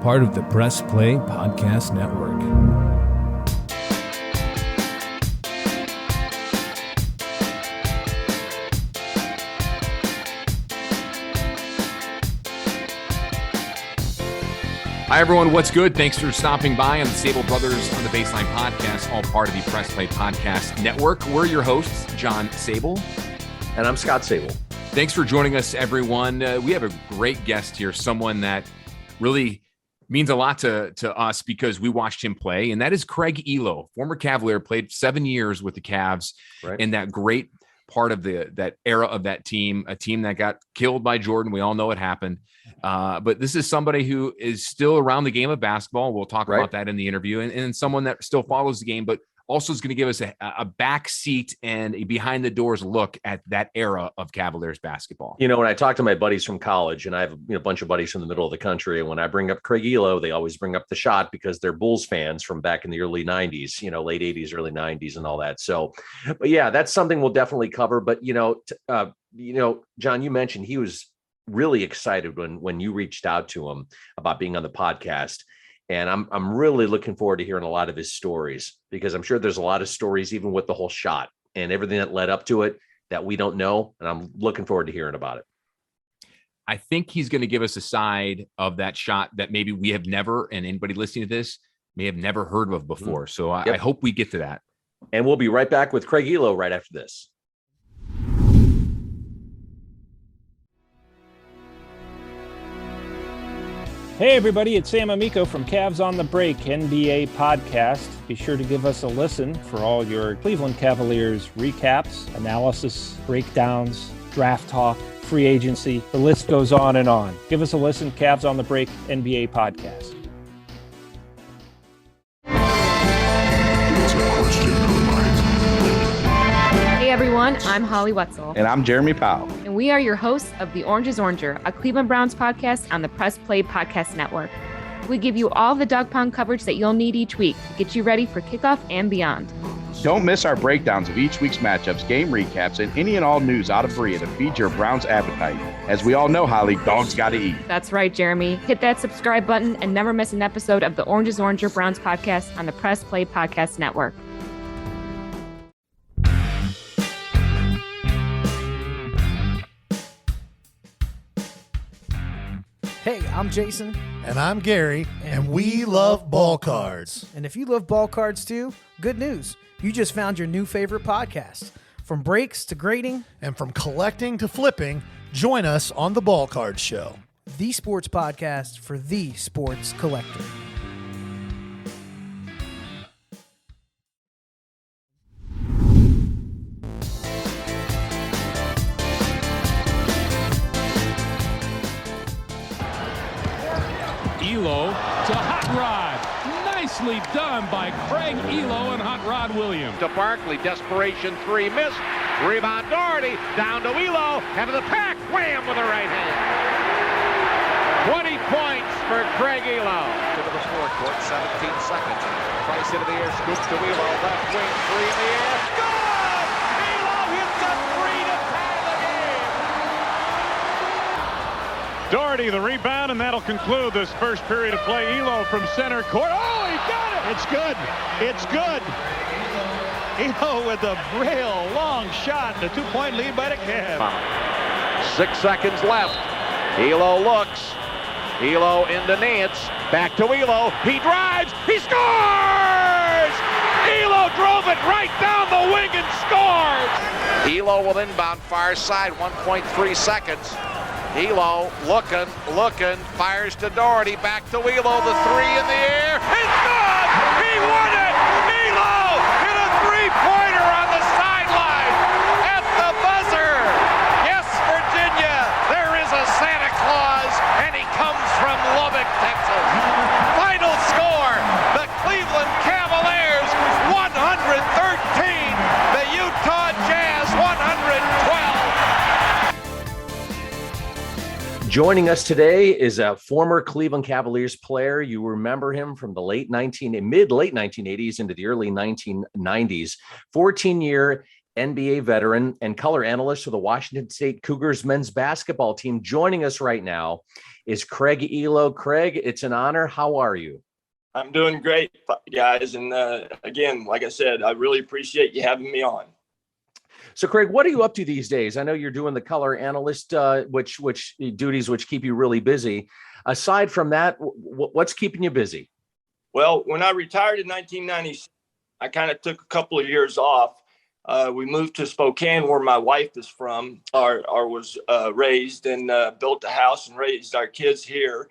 part of the Press Play Podcast Network. Hi, everyone. What's good? Thanks for stopping by on the Sabol Brothers on the Baseline Podcast, all part of the Press Play Podcast Network. We're your hosts, John Sabol. And I'm Scott Sabol. Thanks for joining us, everyone. We have a great guest here, someone that really means a lot to us because we watched him play, and that is Craig Ehlo, former Cavalier, played 7 years with the Cavs, right, in that great part of that era of that team, a team that got killed by Jordan. We all know it happened. But this is somebody who is still around the game of basketball. We'll talk about that in the interview, and someone that still follows the game, but also is going to give us a back seat and a behind the doors look at that era of Cavaliers basketball. You know, when I talk to my buddies from college, and I have a bunch of buddies from the middle of the country, and when I bring up Craig Ehlo, they always bring up the shot because they're Bulls fans from back in the early 90s, late 80s, early 90s and all that. So, but yeah, that's something we'll definitely cover. But, John, you mentioned he was really excited when you reached out to him about being on the podcast. And I'm really looking forward to hearing a lot of his stories, because I'm sure there's a lot of stories, even with the whole shot and everything that led up to it, that we don't know. And I'm looking forward to hearing about it. I think he's going to give us a side of that shot that maybe we have never, and anybody listening to this may have never heard of before. So I hope we get to that. And we'll be right back with Craig Ehlo right after this. Hey everybody, it's Sam Amico from Cavs on the Break NBA podcast. Be sure to give us a listen for all your Cleveland Cavaliers recaps, analysis, breakdowns, draft talk, free agency. The list goes on and on. Give us a listen, Cavs on the Break NBA podcast. Hey everyone, I'm Holly Wetzel. And I'm Jeremy Powell. And we are your hosts of The Orange is Oranger, a Cleveland Browns podcast on the Press Play Podcast Network. We give you all the dog pound coverage that you'll need each week to get you ready for kickoff and beyond. Don't miss our breakdowns of each week's matchups, game recaps, and any and all news out of Berea to feed your Browns appetite. As we all know, Holly, dogs gotta eat. That's right, Jeremy. Hit that subscribe button and never miss an episode of The Orange is Oranger Browns podcast on the Press Play Podcast Network. Hey, I'm Jason. And I'm Gary, and we love ball cards. And if you love ball cards too, good news. You just found your new favorite podcast. From breaks to grading. And from collecting to flipping, join us on the Ball Card Show. The sports podcast for the sports collector. Ehlo to Hot Rod. Nicely done by Craig Ehlo and Hot Rod Williams. To Barkley, desperation three, missed. Rebound Daugherty, down to Ehlo, and to the pack, wham with the right hand. 20 points for Craig Ehlo. To the score court, 17 seconds. Price into the air, scoop to Ehlo, left wing, three in the air. Good! Ehlo hits a three to tie the game. Daugherty the rebound, and that'll conclude this first period of play. Ehlo from center court. Oh, he got it! It's good. It's good. Ehlo with a real long shot, and a 2-point lead by the Cavs. 6 seconds left. Ehlo looks. Ehlo into Nance. Back to Ehlo. He drives. He scores! Ehlo drove it right down the wing and scores! Ehlo will inbound far side, 1.3 seconds. Ehlo looking, fires to Daugherty, back to Ehlo, the three in the air. It's good! He won it! Ehlo hit a three-pointer on the sideline at the buzzer. Yes, Virginia, there is a Santa Claus, and he comes from Lubbock, Texas. Final score, the Cleveland Cavaliers 113, the Utah Jazz 112. Joining us today is a former Cleveland Cavaliers player. You remember him from the mid-late 1980s into the early 1990s. 14-year NBA veteran and color analyst for the Washington State Cougars men's basketball team. Joining us right now is Craig Ehlo. Craig, it's an honor. How are you? I'm doing great, guys. And again, like I said, I really appreciate you having me on. So, Craig, what are you up to these days? I know you're doing the color analyst, which duties which keep you really busy. Aside from that, what's keeping you busy? Well, when I retired in 1996, I kind of took a couple of years off. We moved to Spokane, where my wife is from, or was raised, and built a house and raised our kids here.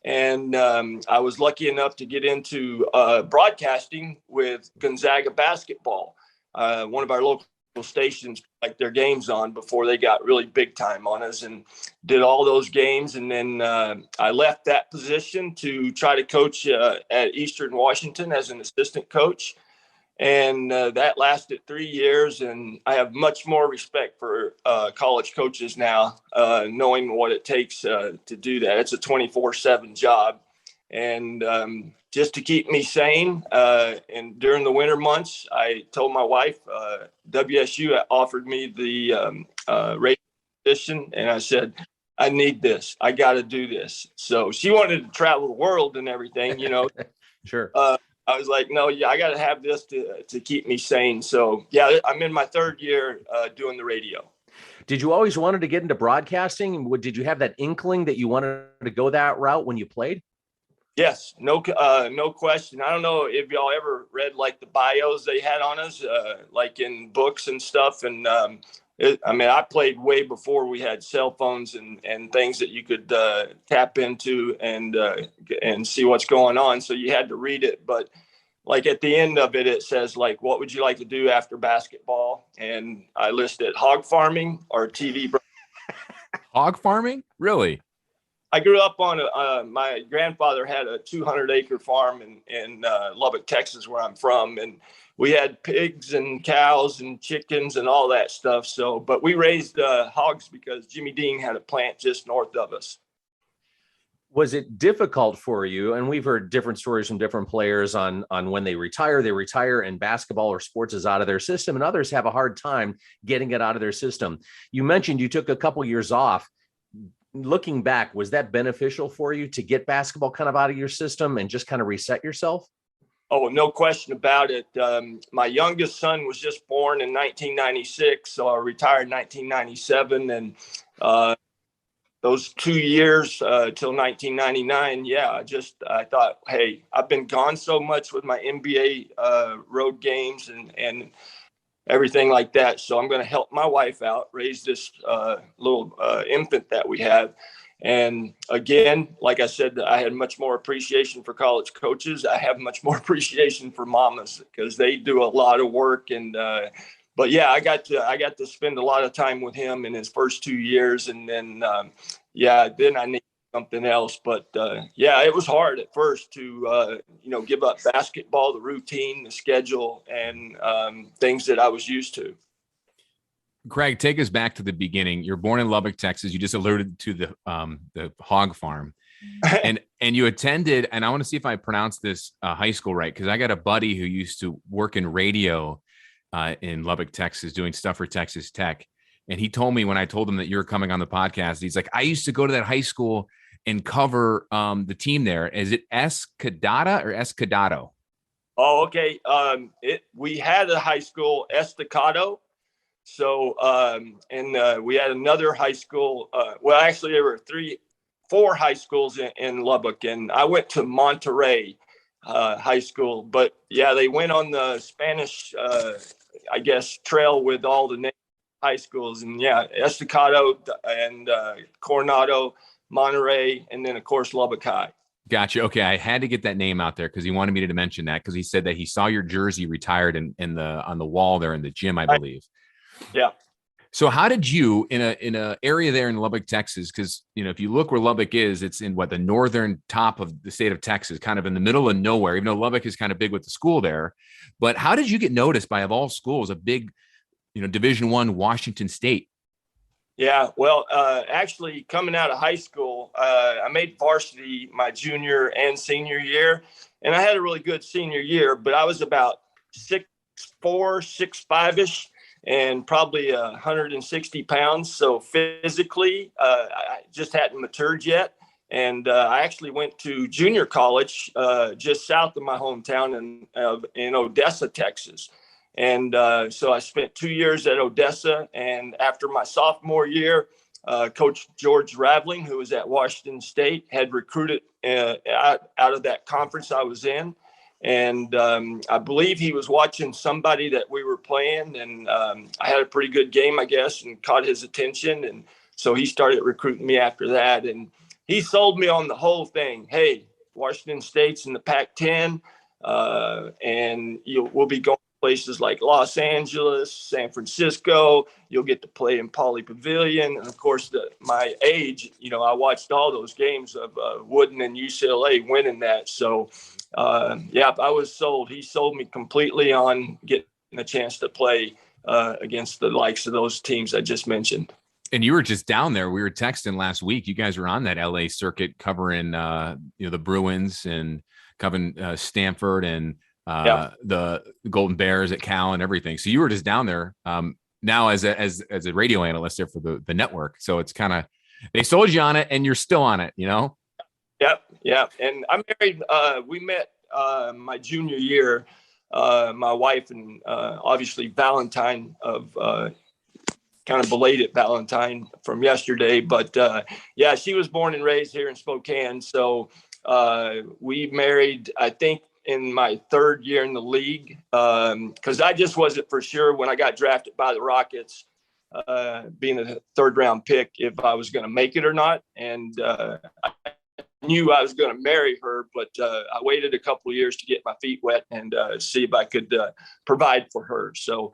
And I was lucky enough to get into broadcasting with Gonzaga basketball. One of our local stations like their games on before they got really big time on us, and did all those games. And then I left that position to try to coach at Eastern Washington as an assistant coach. And that lasted 3 years. And I have much more respect for college coaches now, knowing what it takes to do that. It's a 24/7 job. And just to keep me sane, and during the winter months, I told my wife, WSU offered me the radio position, and I said, I need this. I got to do this. So she wanted to travel the world and everything, you know. Sure. I was like, no, yeah, I got to have this to keep me sane. So, yeah, I'm in my third year doing the radio. Did you always wanted to get into broadcasting? Did you have that inkling that you wanted to go that route when you played? Yes, no question. I don't know if y'all ever read like the bios they had on us, like in books and stuff. And I played way before we had cell phones and things that you could tap into and see what's going on. So you had to read it. But like at the end of it, it says like, what would you like to do after basketball? And I listed hog farming or TV. Hog farming? Really? I grew up on my grandfather had a 200-acre farm in Lubbock, Texas, where I'm from. And we had pigs and cows and chickens and all that stuff. So, but we raised hogs because Jimmy Dean had a plant just north of us. Was it difficult for you? And we've heard different stories from different players on when they retire and basketball or sports is out of their system, and others have a hard time getting it out of their system. You mentioned you took a couple years off. Looking back, was that beneficial for you to get basketball kind of out of your system and just kind of reset yourself? Oh, no question about it. My youngest son was just born in 1996, so I retired in 1997. And those 2 years till 1999, yeah, I thought, hey, I've been gone so much with my NBA road games and everything like that. So I'm going to help my wife out, raise this little infant that we have. And again, like I said, I had much more appreciation for college coaches. I have much more appreciation for mamas because they do a lot of work. And but yeah, I got to spend a lot of time with him in his first 2 years, and then then I need something else. But yeah, it was hard at first to give up basketball, the routine, the schedule, and things that I was used to. Craig, take us back to the beginning. You're born in Lubbock, Texas. You just alluded to the hog farm, and you attended. And I want to see if I pronounce this high school right, because I got a buddy who used to work in radio in Lubbock, Texas, doing stuff for Texas Tech. And he told me when I told him that you were coming on the podcast, he's like, I used to go to that high school and cover the team there. Is it Escadada or Escadado? Oh, okay. We had a high school, Estacado. So, we had another high school. Well, actually, there were 4 high schools in Lubbock, and I went to Monterey High School. But yeah, they went on the Spanish, trail with all the high schools, and yeah, Estacado and Coronado, Monterey, and then of course Lubbock High. Gotcha. Okay, I had to get that name out there because he wanted me to mention that, because he said that he saw your jersey retired on the wall there in the gym, I believe. Yeah. So how did you in a area there in Lubbock, Texas? Because if you look where Lubbock is, it's in the northern top of the state of Texas, kind of in the middle of nowhere. Even though Lubbock is kind of big with the school there, but how did you get noticed by, of all schools, a big Division I Washington State? Yeah, well, actually coming out of high school, I made varsity my junior and senior year, and I had a really good senior year, but I was about 6'4", 6'5"-ish, and probably 160 pounds. So physically, I just hadn't matured yet. And I actually went to junior college just south of my hometown in Odessa, Texas. And so I spent 2 years at Odessa. And after my sophomore year, Coach George Raveling, who was at Washington State, had recruited out of that conference I was in. And I believe he was watching somebody that we were playing. And I had a pretty good game, I guess, and caught his attention. And so he started recruiting me after that. And he sold me on the whole thing. Hey, Washington State's in the Pac-10, and we'll be going to places like Los Angeles, San Francisco. You'll get to play in Pauley Pavilion. And, of course, my age, I watched all those games of Wooden and UCLA winning that. So, I was sold. He sold me completely on getting a chance to play against the likes of those teams I just mentioned. And you were just down there. We were texting last week. You guys were on that LA circuit covering, the Bruins and covering Stanford and the Golden Bears at Cal and everything. So you were just down there now as a radio analyst there for the network. So it's kind of, they sold you on it and you're still on it, Yep. And I'm married. We met my junior year, my wife and obviously Valentine of kind of belated Valentine from yesterday, but she was born and raised here in Spokane. So we married, I think, in my third year in the league, because I just wasn't for sure when I got drafted by the Rockets, being a third round pick, if I was going to make it or not. And I knew I was going to marry her, but I waited a couple of years to get my feet wet and see if I could provide for her. So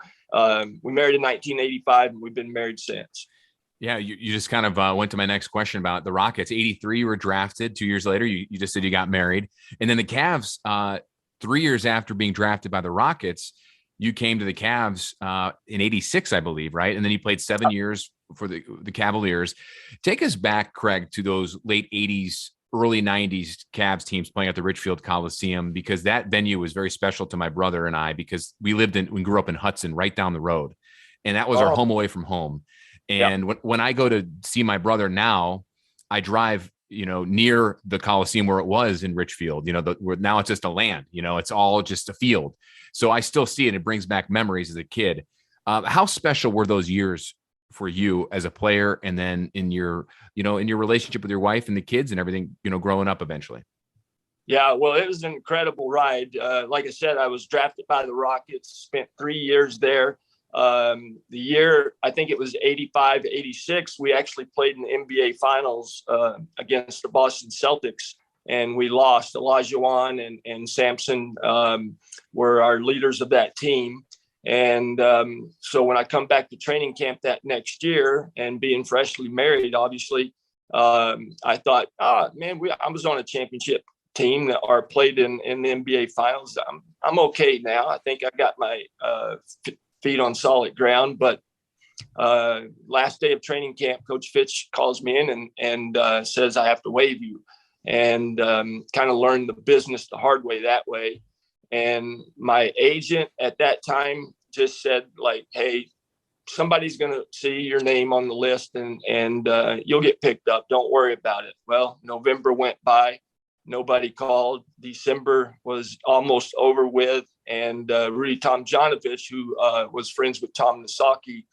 we married in 1985, and we've been married since. Yeah, you just kind of went to my next question about the Rockets. 83, you were drafted. 2 years later, you just said you got married. And then the Cavs, 3 years after being drafted by the Rockets, you came to the Cavs in 86, I believe, right? And then you played 7 years for the Cavaliers. Take us back, Craig, to those late 80s, early 90s Cavs teams playing at the Richfield Coliseum, because that venue was very special to my brother and I, because we grew up in Hudson right down the road. And that was our home away from home. And when I go to see my brother now, I drive, near the Coliseum where it was in Richfield, where now it's just a land, it's all just a field. So I still see it. It brings back memories as a kid. How special were those years for you as a player, and then in your relationship with your wife and the kids and everything, growing up eventually? Yeah, well, it was an incredible ride. Like I said, I was drafted by the Rockets, spent 3 years there. The year, I think it was 85, 86, we actually played in the NBA Finals against the Boston Celtics, and we lost. Olajuwon and Sampson were our leaders of that team. And so when I come back to training camp that next year, and being freshly married, obviously, I thought, I was on a championship team that played in the NBA Finals. I'm okay now. I think I got my feet on solid ground. But last day of training camp, Coach Fitch calls me in and says I have to waive you, and kind of learned the business the hard way that way. And my agent at that time just said, like, hey, somebody's going to see your name on the list and you'll get picked up. Don't worry about it. Well, November went by. Nobody called. December was almost over with. And Rudy Tomjanovich, who was friends with Tom Nasaki,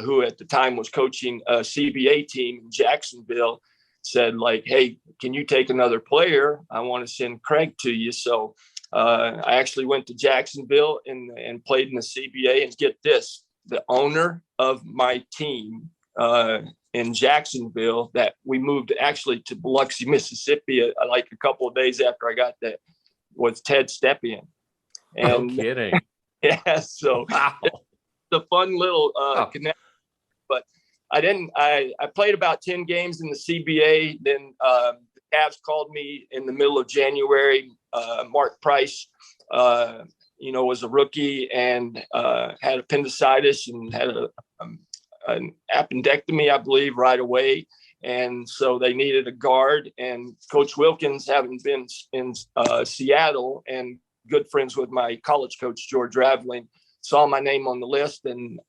who at the time was coaching a CBA team in Jacksonville, said, like, hey, can you take another player? I want to send Craig to you. So I actually went to Jacksonville and played in the CBA. And get this, the owner of my team in Jacksonville, that we moved actually to Biloxi, Mississippi, like a couple of days after I got there, was Ted Stepien. And, no kidding. Yeah, so wow. The fun little connection. But I played about 10 games in the CBA. Then the Cavs called me in the middle of January. Mark Price, was a rookie and had appendicitis and had an appendectomy, I believe, right away. And so they needed a guard. And Coach Wilkins, having been in Seattle and good friends with my college coach, George Raveling, saw my name on the list and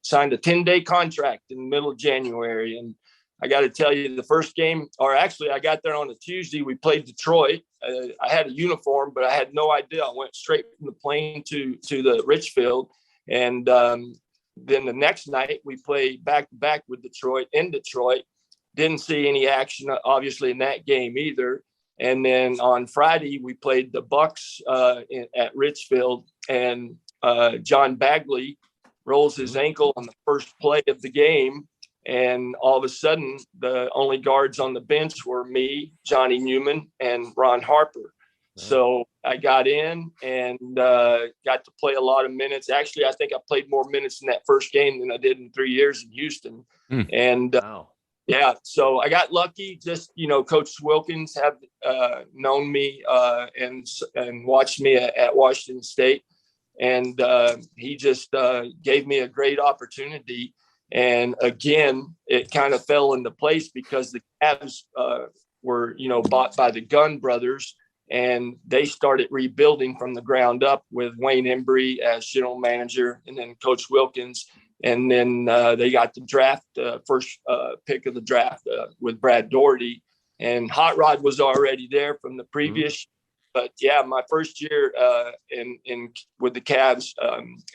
signed a 10-day contract in the middle of January. And I got to tell you, the first game, or actually I got there on a Tuesday. We played Detroit. I had a uniform, but I had no idea. I went straight from the plane to the Richfield. And then the next night we played back-to-back with Detroit in Detroit. Didn't see any action, obviously, in that game either. And then on Friday, we played the Bucks at Richfield, and John Bagley rolls his ankle on the first play of the game. And all of a sudden, the only guards on the bench were me, Johnny Newman, and Ron Harper. So I got in and got to play a lot of minutes. Actually, I think I played more minutes in that first game than I did in 3 years in Houston. And yeah, so I got lucky. Just, Coach Wilkins have known me and watched me at Washington State. And he just gave me a great opportunity. And again, it kind of fell into place because the Cavs were, bought by the Gunn brothers, and they started rebuilding from the ground up with Wayne Embry as general manager, and then Coach Wilkins. And then they got the draft, first pick of the draft with Brad Daugherty, and Hot Rod was already there from the previous. But yeah, my first year in with the Cavs,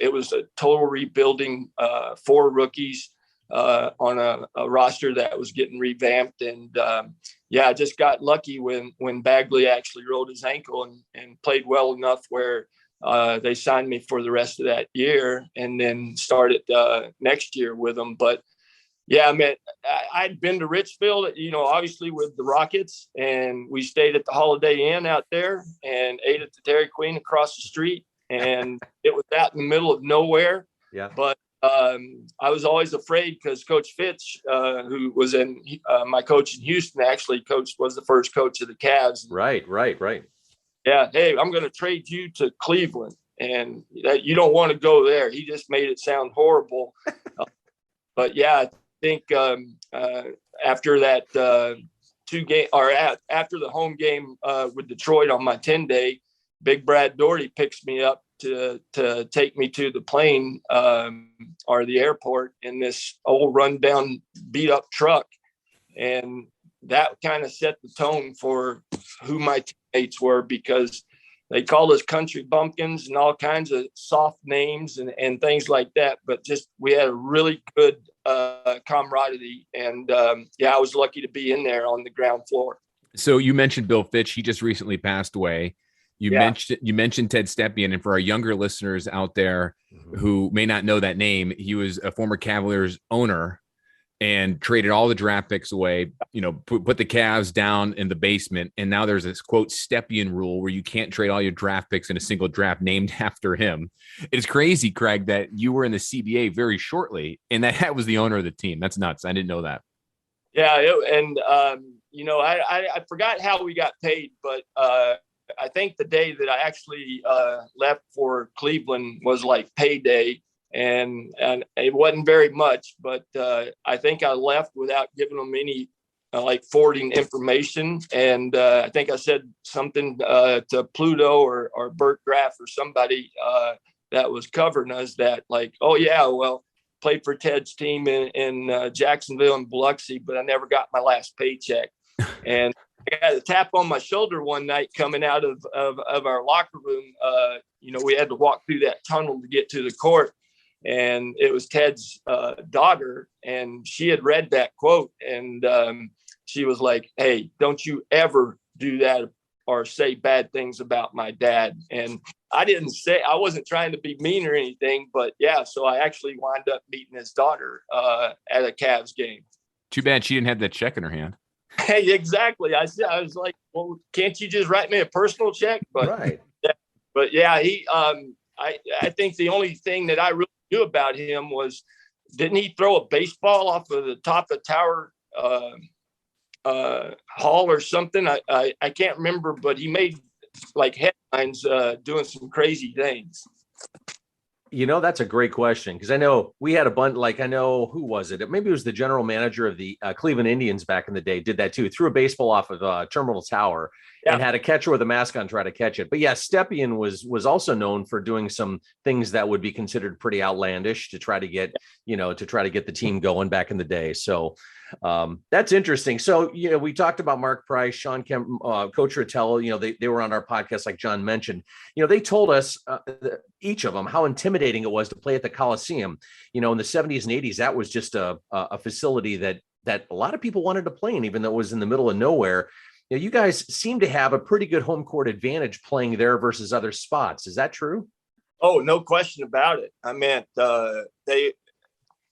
it was a total rebuilding, 4 rookies on a roster that was getting revamped. And I just got lucky when Bagley actually rolled his ankle and played well enough where they signed me for the rest of that year, and then started next year with them. But yeah, I'd been to Richfield, obviously with the Rockets, and we stayed at the Holiday Inn out there and ate at the Dairy Queen across the street. And it was out in the middle of nowhere. Yeah. But I was always afraid because Coach Fitch, who was my coach in Houston, actually was the first coach of the Cavs. Right. Yeah. Hey, I'm going to trade you to Cleveland, and you don't want to go there. He just made it sound horrible. But yeah, I think after that after the home game with Detroit on my 10-day, Big Brad Daugherty picks me up to take me to the plane or the airport in this old rundown beat up truck. And that kind of set the tone for who my teammates were, because they called us country bumpkins and all kinds of soft names and things like that. But just, we had a really good camaraderie. And I was lucky to be in there on the ground floor. So you mentioned Bill Fitch. He just recently passed away. You mentioned Ted Stepien, and for our younger listeners out there who may not know that name, he was a former Cavaliers owner and traded all the draft picks away, put the Cavs down in the basement. And now there's this quote Stepien rule where you can't trade all your draft picks in a single draft named after him. It's crazy, Craig, that you were in the CBA very shortly and that was the owner of the team. That's nuts. I didn't know that. Yeah. I forgot how we got paid, but I think the day that I actually left for Cleveland was like payday, and it wasn't very much, but I think I left without giving them any forwarding information. And I think I said something to Pluto or Bert Graff or somebody that was covering us that played for Ted's team in Jacksonville and Biloxi, but I never got my last paycheck. And I got a tap on my shoulder one night coming out of our locker room. We had to walk through that tunnel to get to the court, and it was Ted's daughter, and she had read that quote, and she was like, "Hey, don't you ever do that or say bad things about my dad." And I wasn't trying to be mean or anything, but yeah, so I actually wound up meeting his daughter at a Cavs game. Too bad she didn't have that check in her hand. Hey, exactly. I was like, well, can't you just write me a personal check? But right. He, I think the only thing that I really knew about him was, didn't he throw a baseball off of the top of Tower Hall or something? I can't remember, but he made headlines doing some crazy things. That's a great question, because I know we had a bunch, who was it? Maybe it was the general manager of the Cleveland Indians back in the day, did that too. Threw a baseball off of Terminal Tower. and had a catcher with a mask on try to catch it. But yeah, Stepien was also known for doing some things that would be considered pretty outlandish to try to get, the team going back in the day. So that's interesting. So, we talked about Mark Price, Sean Kemp, Coach Rotella, they were on our podcast, like John mentioned. They told us, each of them, how intimidating it was to play at the Coliseum. In the 70s and 80s, that was just a facility that a lot of people wanted to play in, even though it was in the middle of nowhere. You guys seem to have a pretty good home court advantage playing there versus other spots. Is that true? Oh, no question about it. I mean,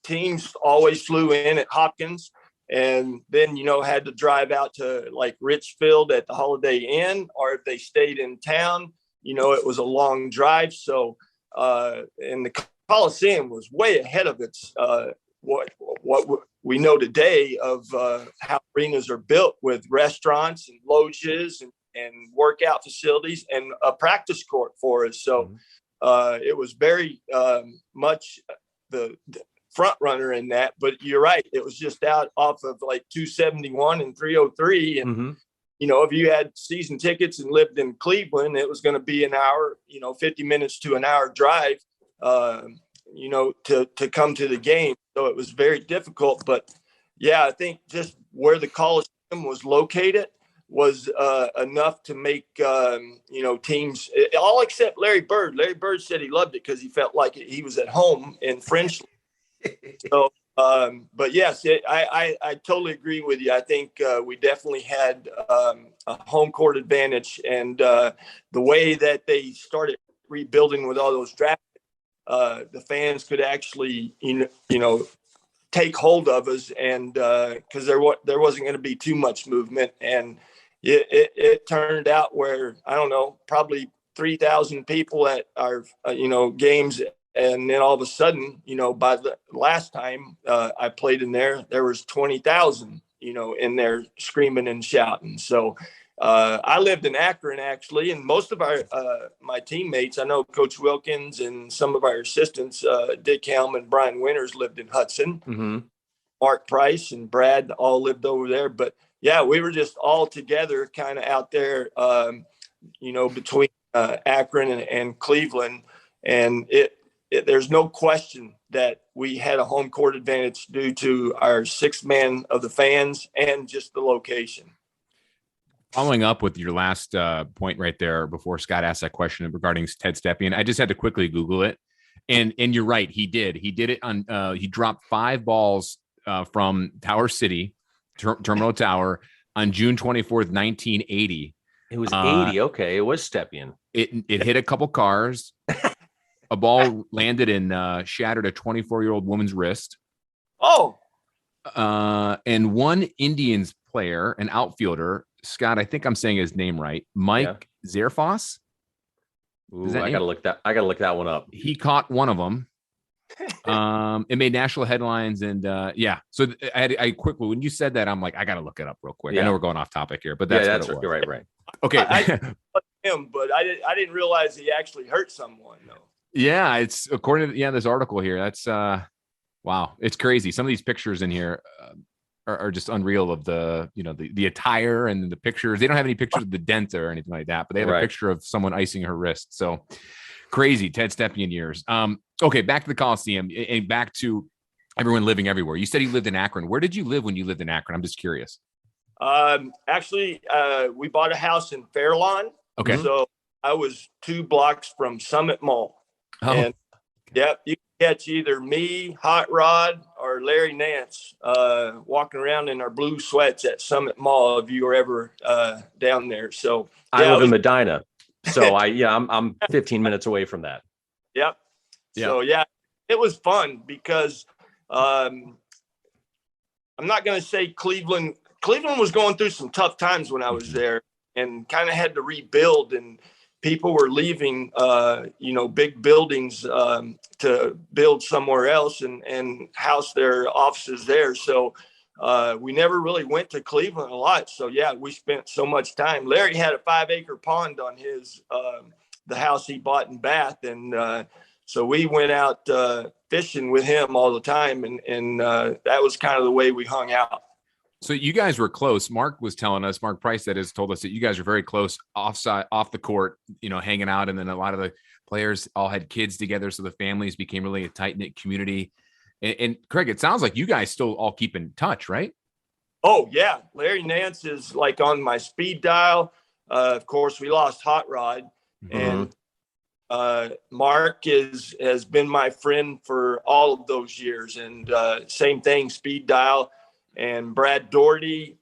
teams always flew in at Hopkins, and then, had to drive out to like Richfield at the Holiday Inn, or if they stayed in town, it was a long drive. So, and the Coliseum was way ahead of its, what we know today of how arenas are built with restaurants and loges and workout facilities and a practice court for us. So it was very much the front runner in that, but you're right. It was just out off of like 271 and 303. And, if you had season tickets and lived in Cleveland, it was going to be an hour, 50 minutes to an hour drive, to come to the game. So it was very difficult. But yeah, I think just where the Coliseum was located was enough to make, teams, all except Larry Bird. Larry Bird said he loved it because he felt like he was at home in French. So, but yes, I totally agree with you. I think we definitely had a home court advantage, and the way that they started rebuilding with all those drafts, the fans could actually, take hold of us, and because there wasn't going to be too much movement, and it turned out where, I don't know, probably 3,000 people at our games. And then all of a sudden, by the last time I played in there was 20,000, in there screaming and shouting. So I lived in Akron, actually, and most of my teammates, I know Coach Wilkins and some of our assistants, Dick Helm and Brian Winters, lived in Hudson. Mm-hmm. Mark Price and Brad all lived over there. But yeah, we were just all together kind of out there, between Akron and Cleveland. And there's no question that we had a home court advantage due to our sixth man of the fans and just the location. Following up with your last point right there before Scott asked that question regarding Ted Stepien, I just had to quickly Google it. And you're right. He did it on, he dropped 5 balls from Tower City, Terminal Tower on June 24th, 1980. It was 80. Okay. It was Stepien. It hit a couple cars. A ball landed and shattered a 24-year-old woman's wrist. Oh. And one Indians player, an outfielder, Scott, I think I'm saying his name right, Mike Zerfoss. Ooh, I gotta look that one up. He caught one of them. It made national headlines, and So I quickly, when you said that, I'm like, I gotta look it up real quick. Yeah. I know we're going off topic here, but that's what it was. Right. Okay. I him, but I didn't realize he actually hurt someone though. Yeah, it's according to this article here. That's wow, it's crazy. Some of these pictures in here are just unreal of the the attire and the pictures. They don't have any pictures of the dent or anything like that, but they have a picture of someone icing her wrist. So crazy Ted Stepien years. Okay, back to the Coliseum and back to everyone living everywhere. You said you lived in Akron. Where did you live when you lived in Akron? I'm just curious. Actually, we bought a house in Fairlawn. Okay, so I was 2 blocks from Summit Mall. Oh. And yep, you can catch either me, Hot Rod, or Larry Nance walking around in our blue sweats at Summit Mall if you were ever down there. So I live in Medina, so I'm 15 minutes away from that. Yep. So it was fun because I'm not going to say Cleveland was going through some tough times when I was there, and kind of had to rebuild, and people were leaving, big buildings to build somewhere else and house their offices there. So we never really went to Cleveland a lot. So, yeah, we spent so much time. Larry had a 5-acre pond on his the house he bought in Bath. And so we went out fishing with him all the time. And that was kind of the way we hung out. So you guys were close. Mark Price that has told us that you guys are very close off the court, hanging out. And then a lot of the players all had kids together. So the families became really a tight knit community. And Craig, it sounds like you guys still all keep in touch, right? Oh yeah. Larry Nance is like on my speed dial. Of course we lost Hot Rod, and Mark has been my friend for all of those years. And same thing, speed dial. And Brad Daugherty,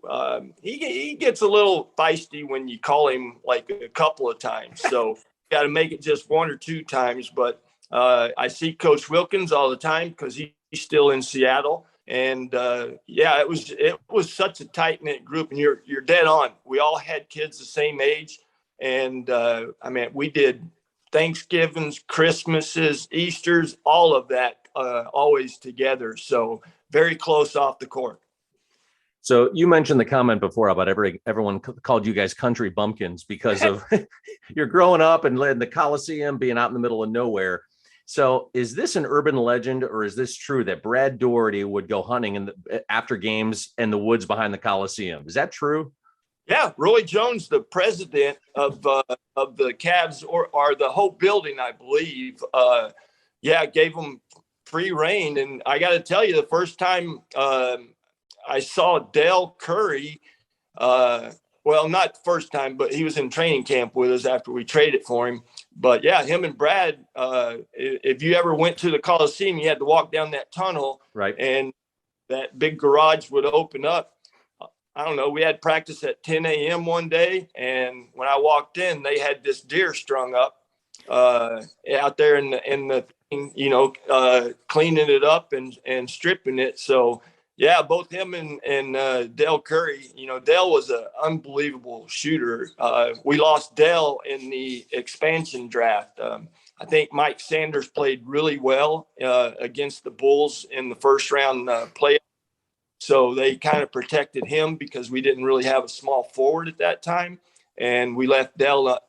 he gets a little feisty when you call him like a couple of times. So got to make it just one or two times. But I see Coach Wilkins all the time because he's still in Seattle. And it was such a tight knit group. And you're dead on. We all had kids the same age, and we did Thanksgivings, Christmases, Easters, all of that always together. So very close off the court. So you mentioned the comment before about everyone called you guys country bumpkins because of you're growing up and in the Coliseum, being out in the middle of nowhere. So is this an urban legend, or is this true that Brad Daugherty would go hunting after games in the woods behind the Coliseum? Is that true? Yeah, Roy Jones, the president of the Cavs or the whole building, I believe, gave them free reign. And I got to tell you, the first time I saw Dell Curry, not the first time, but he was in training camp with us after we traded for him. But yeah, him and Brad, if you ever went to the Coliseum, you had to walk down that tunnel, right? And that big garage would open up. I don't know. We had practice at 10 a.m. one day, and when I walked in, they had this deer strung up out there in the cleaning it up and stripping it. So yeah, both him and Dell Curry. Dell was an unbelievable shooter. We lost Dell in the expansion draft. I think Mike Sanders played really well against the Bulls in the first round playoff. So they kind of protected him because we didn't really have a small forward at that time. And we left Dell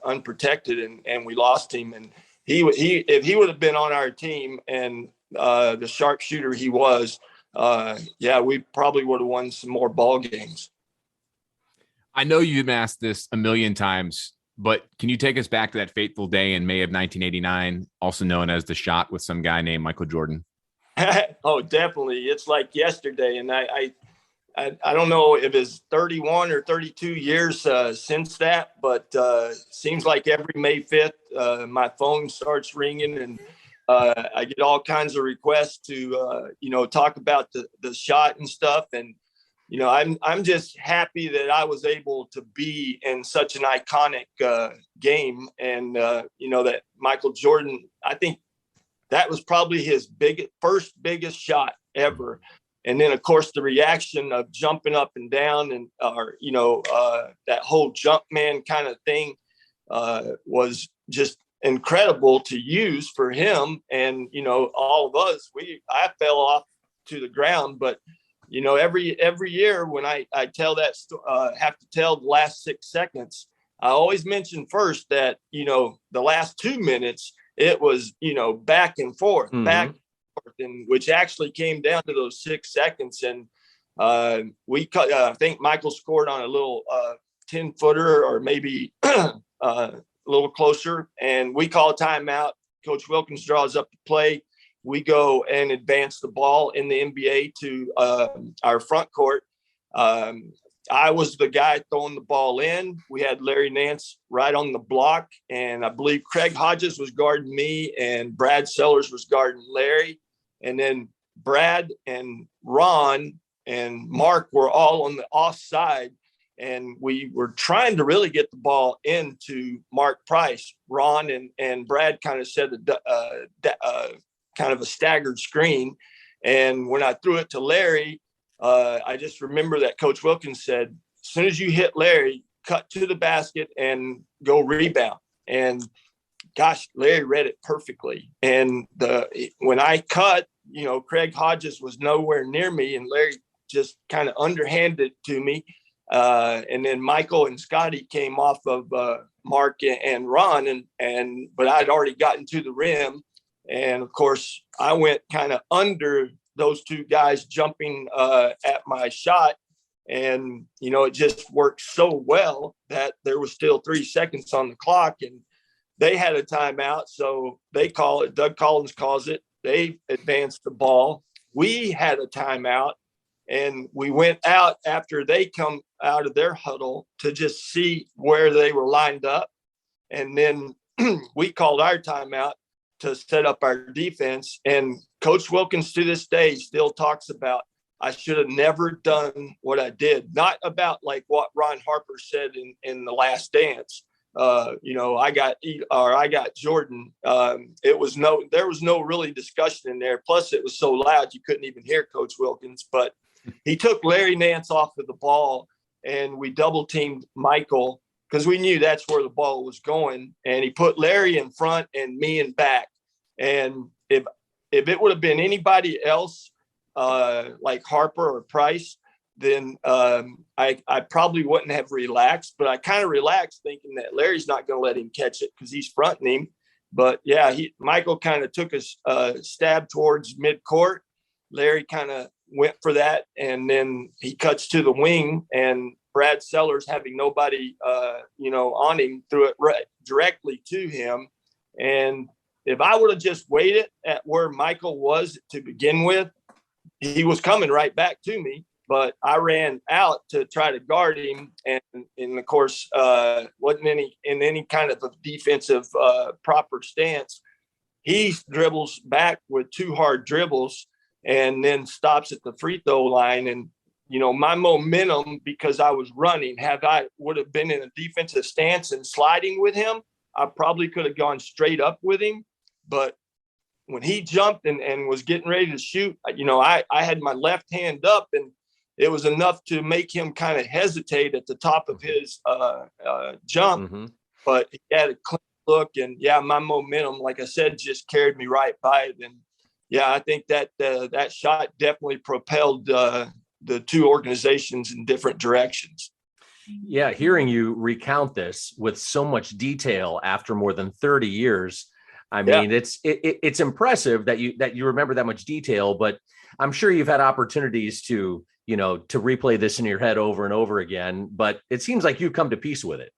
unprotected, and we lost him. And if he would have been on our team and the sharpshooter he was, we probably would have won some more ball games. I know you've asked this a million times, but can you take us back to that fateful day in May of 1989, also known as the shot with some guy named Michael Jordan? Oh, definitely. It's like yesterday. And I don't know if it's 31 or 32 years since that, but seems like every May 5th, my phone starts ringing, and I get all kinds of requests to, talk about the shot and stuff. And, I'm just happy that I was able to be in such an iconic game. And, that Michael Jordan, I think that was probably his first biggest shot ever. And then, of course, the reaction of jumping up and down and, that whole jump man kind of thing was just incredible to use for him. And, all of us, I fell off to the ground. But, every year when I tell that have to tell the last 6 seconds, I always mention first that, the last 2 minutes, it was, back and forth, and which actually came down to those 6 seconds. And I think Michael scored on a little 10-footer or maybe a little closer, and we call a timeout. Coach Wilkins draws up the play. We go and advance the ball in the NBA to our front court. I was the guy throwing the ball in. We had Larry Nance right on the block, and I believe Craig Hodges was guarding me, and Brad Sellers was guarding Larry. And then Brad and Ron and Mark were all on the offside, and we were trying to really get the ball into Mark Price. Ron and Brad kind of said kind of a staggered screen, and when I threw it to Larry, I just remember that Coach Wilkins said, as soon as you hit Larry, cut to the basket and go rebound. And gosh, Larry read it perfectly. And when I cut, Craig Hodges was nowhere near me, and Larry just kind of underhanded it to me. And then Michael and Scotty came off of Mark and Ron, but I'd already gotten to the rim. And of course, I went kind of under those two guys jumping at my shot, And, it just worked so well that there was still 3 seconds on the clock, and they had a timeout. So they call it, Doug Collins calls it. They advanced the ball. We had a timeout, and we went out after they come out of their huddle to just see where they were lined up. And then we called our timeout to set up our defense. And Coach Wilkins to this day still talks about, I should have never done what I did. Not about like what Ron Harper said in The Last Dance. I got Jordan. There was no really discussion in there. Plus it was so loud, you couldn't even hear Coach Wilkins, but he took Larry Nance off of the ball, and we double teamed Michael because we knew that's where the ball was going. And he put Larry in front and me in back. And if it would have been anybody else, like Harper or Price, then I probably wouldn't have relaxed, but I kind of relaxed thinking that Larry's not going to let him catch it because he's fronting him. But yeah, Michael kind of took a stab towards midcourt. Larry kind of went for that, and then he cuts to the wing, and Brad Sellers, having nobody on him, threw it right directly to him. And if I would have just waited at where Michael was to begin with, he was coming right back to me, but I ran out to try to guard him. And of course, wasn't in any kind of a defensive proper stance. He dribbles back with 2 hard dribbles and then stops at the free throw line. And, my momentum, because I was running, would have been in a defensive stance and sliding with him, I probably could have gone straight up with him. But when he jumped and was getting ready to shoot, I had my left hand up, and it was enough to make him kind of hesitate at the top of his jump. Mm-hmm. But he had a clean look, and my momentum, like I said, just carried me right by it. And I think that that shot definitely propelled the 2 organizations in different directions. Yeah, hearing you recount this with so much detail after more than 30 years, I mean, it's impressive that you remember that much detail, but I'm sure you've had opportunities to replay this in your head over and over again, but it seems like you've come to peace with it.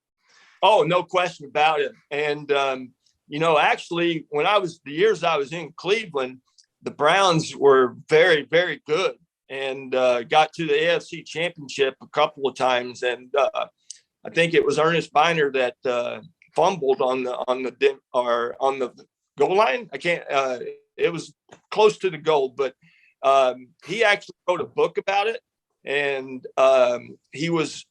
Oh, no question about it. And, actually, the years I was in Cleveland, the Browns were very, very good, and got to the AFC Championship a couple of times. And I think it was Ernest Biner that fumbled on the goal line. It was close to the goal, but he actually wrote a book about it. And he was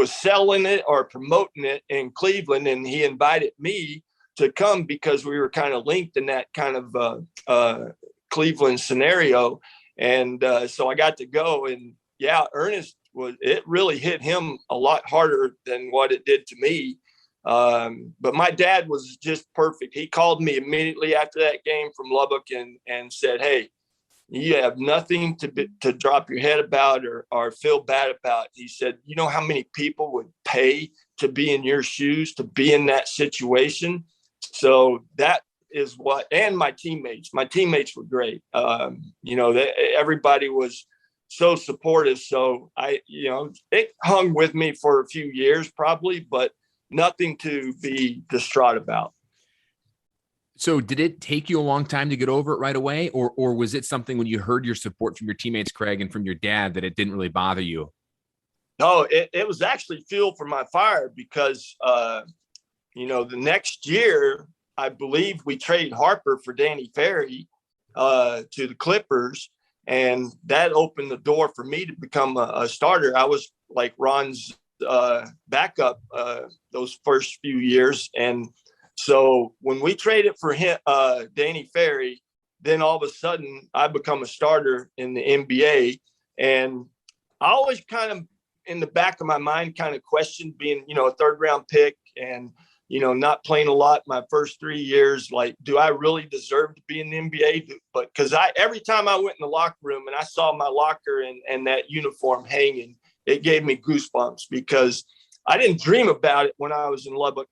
selling it or promoting it in Cleveland, and he invited me to come because we were kind of linked in that kind of Cleveland scenario. And so I got to go, and Ernest it really hit him a lot harder than what it did to me. But my dad was just perfect. He called me immediately after that game from Lubbock and said, "Hey, you have nothing to drop your head about or feel bad about." He said, "You know how many people would pay to be in your shoes, to be in that situation?" So that is and my teammates were great. Everybody was so supportive. So it hung with me for a few years probably, but nothing to be distraught about. So did it take you a long time to get over it right away? Or was it something when you heard your support from your teammates, Craig, and from your dad, that it didn't really bother you? No, it was actually fuel for my fire because, the next year, I believe we traded Harper for Danny Ferry to the Clippers. And that opened the door for me to become a starter. I was like Ron's backup those first few years. And so when we traded for him, Danny Ferry, then all of a sudden I become a starter in the NBA. And I always kind of in the back of my mind kind of questioned being, a 3rd round pick and, not playing a lot my first 3 years. Like, do I really deserve to be in the NBA? But because every time I went in the locker room and I saw my locker and that uniform hanging, it gave me goosebumps because I didn't dream about it when I was in Lubbock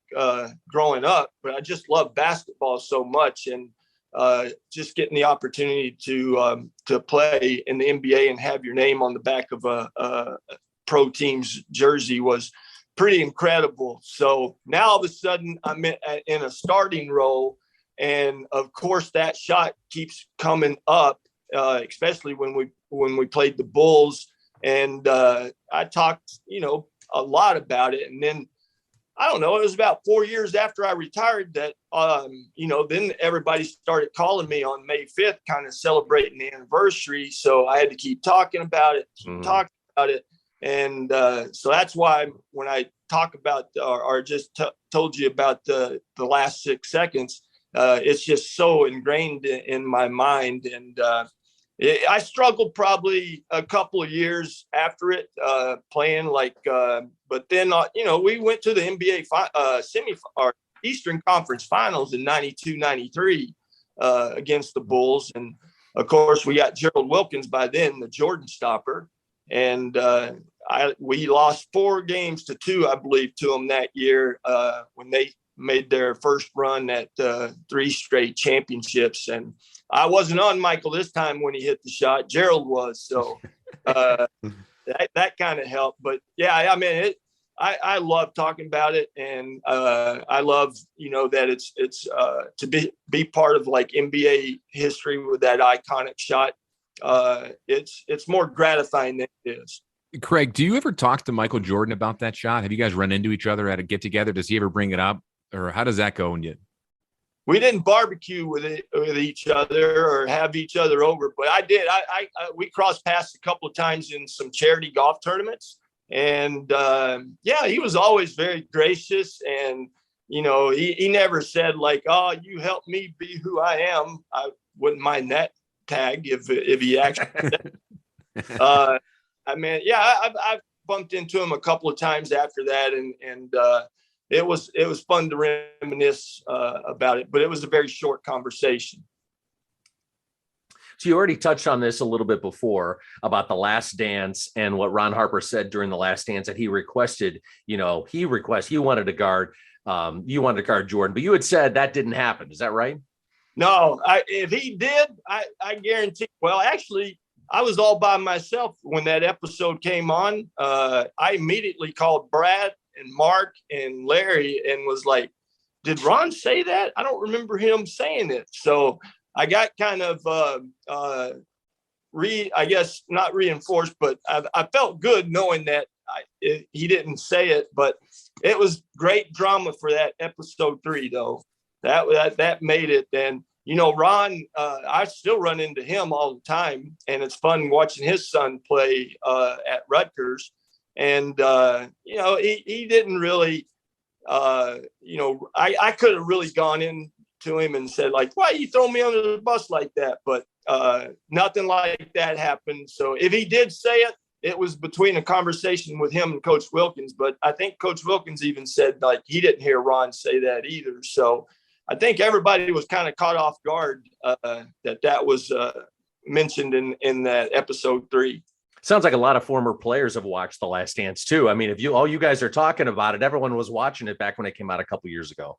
growing up, but I just loved basketball so much. And just getting the opportunity to play in the NBA and have your name on the back of a pro team's jersey was pretty incredible. So now all of a sudden I'm in a starting role. And of course that shot keeps coming up, especially when we played the Bulls. And I talked, a lot about it. And then, I don't know, it was about 4 years after I retired that, then everybody started calling me on May 5th, kind of celebrating the anniversary. So I had to keep talking about it. And so that's why when I talk about or just told you about the last 6 seconds, it's just so ingrained in my mind. And I struggled probably a couple of years after it, playing but then, we went to the NBA or Eastern Conference Finals in 92, 93 against the Bulls. And of course we got Gerald Wilkins by then, the Jordan stopper. And we lost 4 games to 2, I believe, to them that year when they made their first run at 3 straight championships. And I wasn't on Michael this time when he hit the shot. Gerald was. So that kind of helped. But yeah, I mean, I love talking about it. And I love, that it's to be part of like NBA history with that iconic shot. It's more gratifying than it is. Craig, do you ever talk to Michael Jordan about that shot? Have you guys run into each other at a get together? Does he ever bring it up, or how does that go? We didn't barbecue with each other or have each other over, but I did. We crossed paths a couple of times in some charity golf tournaments, and he was always very gracious. And he never said like, "Oh, you helped me be who I am." I wouldn't mind that tag if he actually. I've bumped into him a couple of times after that, and it was fun to reminisce about it, but it was a very short conversation. So you already touched on this a little bit before about the Last Dance and what Ron Harper said during the Last Dance that he requested. You wanted to guard Jordan, but you had said that didn't happen. Is that right? No, if he did, I guarantee. Well, actually, I was all by myself when that episode came on. I immediately called Brad and Mark and Larry and was like, "Did Ron say that? I don't remember him saying it." So I got kind of I guess not reinforced, but I felt good knowing that he didn't say it. But it was great drama for that episode 3, though. That made it. And Ron, I still run into him all the time, and it's fun watching his son play at Rutgers. And he didn't really, I could have really gone into him and said like, "Why you throw me under the bus like that?" But nothing like that happened. So if he did say it, it was between a conversation with him and Coach Wilkins. But I think Coach Wilkins even said like he didn't hear Ron say that either. So I think everybody was kind of caught off guard that was mentioned in that episode 3. Sounds like a lot of former players have watched The Last Dance too. I mean, if all you guys are talking about it, everyone was watching it back when it came out a couple years ago.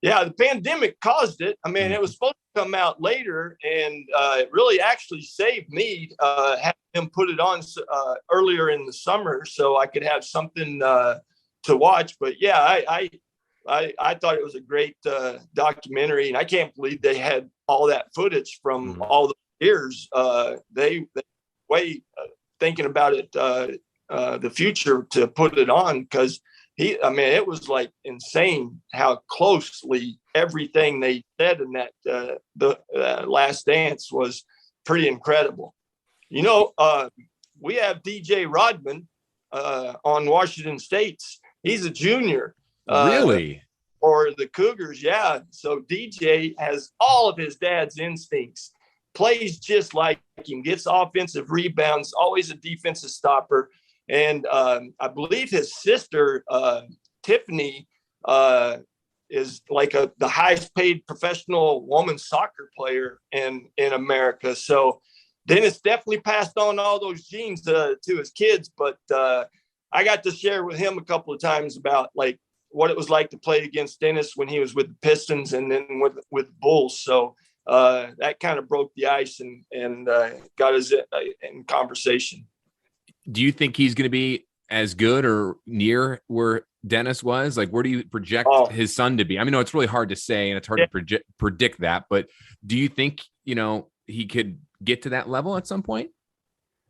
Yeah, the pandemic caused it. I mean, it was supposed to come out later, and it really actually saved me having him put it on earlier in the summer so I could have something to watch. But yeah, I thought it was a great documentary, and I can't believe they had all that footage from all the years. They way thinking about it, the future to put it on, because it was like insane how closely everything they said in that the Last Dance was pretty incredible. We have DJ Rodman on Washington State's. He's a junior. Really? For the Cougars, yeah. So DJ has all of his dad's instincts, plays just like him, gets offensive rebounds, always a defensive stopper. And I believe his sister, Tiffany, is like the highest paid professional women's soccer player in America. So Dennis definitely passed on all those genes to his kids. But I got to share with him a couple of times about like what it was like to play against Dennis when he was with the Pistons and then with Bulls. So that kind of broke the ice and got us in conversation. Do you think he's going to be as good or near where Dennis was? Like, where do you project his son to be? I mean, no, it's really hard to say, and it's hard to predict that. But do you think, he could get to that level at some point?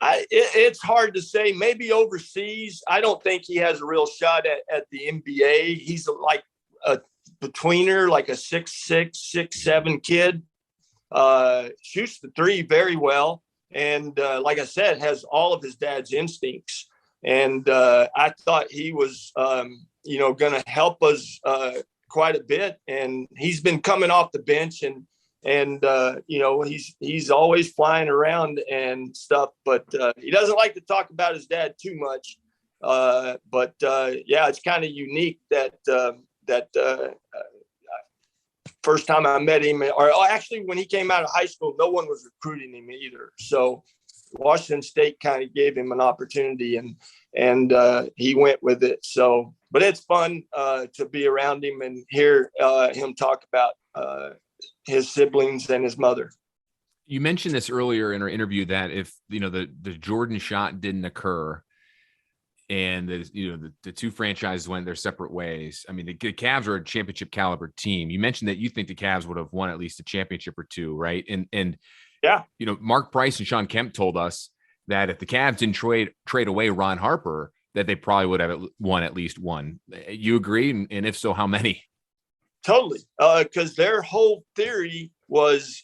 It's hard to say. Maybe overseas. I don't think he has a real shot at the NBA. He's like a betweener, like a 6'6", 6'7" kid. Shoots the three very well. And like I said, has all of his dad's instincts. And I thought he was, going to help us quite a bit. And he's been coming off the bench and he's always flying around and stuff. But he doesn't like to talk about his dad too much. It's kind of unique that first time I met him, or actually when he came out of high school, no one was recruiting him either. So Washington State kind of gave him an opportunity and he went with it. So, but it's fun to be around him and hear him talk about his siblings and his mother. You mentioned this earlier in our interview that if, the Jordan shot didn't occur and the two franchises went their separate ways. I mean, the Cavs are a championship caliber team. You mentioned that you think the Cavs would have won at least a championship or two, right? And yeah, Mark Price and Sean Kemp told us that if the Cavs didn't trade away Ron Harper, that they probably would have won at least one. You agree? And if so, how many? Totally. Because their whole theory was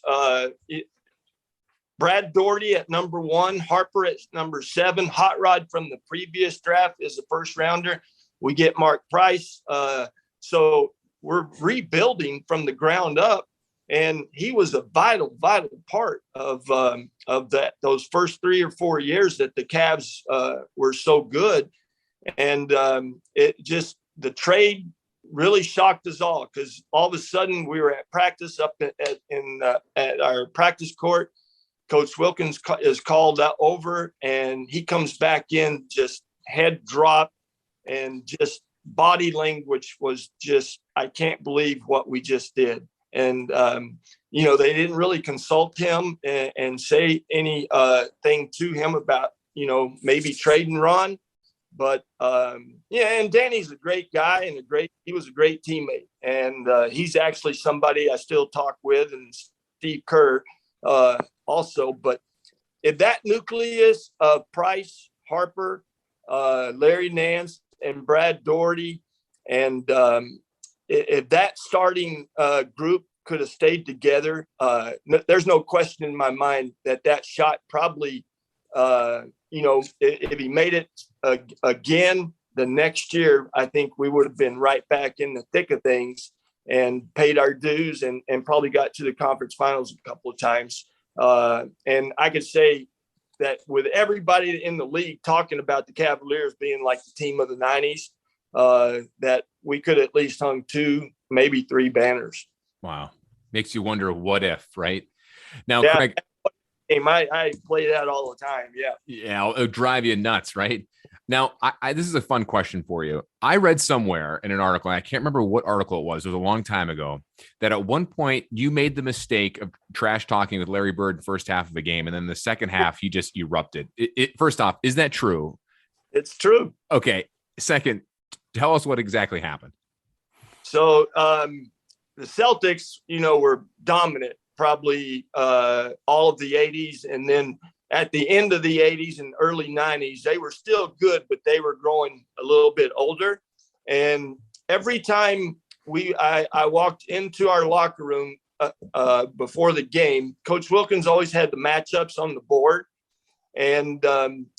Brad Daugherty at number 1, Harper at number 7, Hot Rod from the previous draft is a first rounder. We get Mark Price. So we're rebuilding from the ground up. And he was a vital part of those first 3 or 4 years that the Cavs were so good. And the trade really shocked us all because all of a sudden we were at practice up at our practice court. Coach Wilkins is called over and he comes back in just head drop and just body language was just, I can't believe what we just did. And, they didn't really consult him and say any thing to him about, maybe trading Ron. But, and Danny's a great guy and he was a great teammate. And he's actually somebody I still talk with, and Steve Kerr also. But if that nucleus of Price, Harper, Larry Nance, and Brad Daugherty, and if that starting group could have stayed together, there's no question in my mind that shot probably, if he made it again the next year, I think we would have been right back in the thick of things and paid our dues and probably got to the conference finals a couple of times. And I could say that with everybody in the league talking about the Cavaliers being like the team of the 90s, that we could at least hung 2, maybe 3 banners. Wow. Makes you wonder what if, right? Now, yeah, Craig, I play that all the time. Yeah. Yeah. It'll drive you nuts, right? Now, this is a fun question for you. I read somewhere in an article, and I can't remember what article it was a long time ago, that at one point you made the mistake of trash talking with Larry Bird in the first half of a game, and then the second half you just erupted. First off, is that true? It's true. Okay. Second, tell us what exactly happened. So the Celtics, were dominant probably all of the 80s, and then at the end of the 80s and early 90s, they were still good, but they were growing a little bit older. And every time I walked into our locker room before the game, Coach Wilkins always had the matchups on the board. And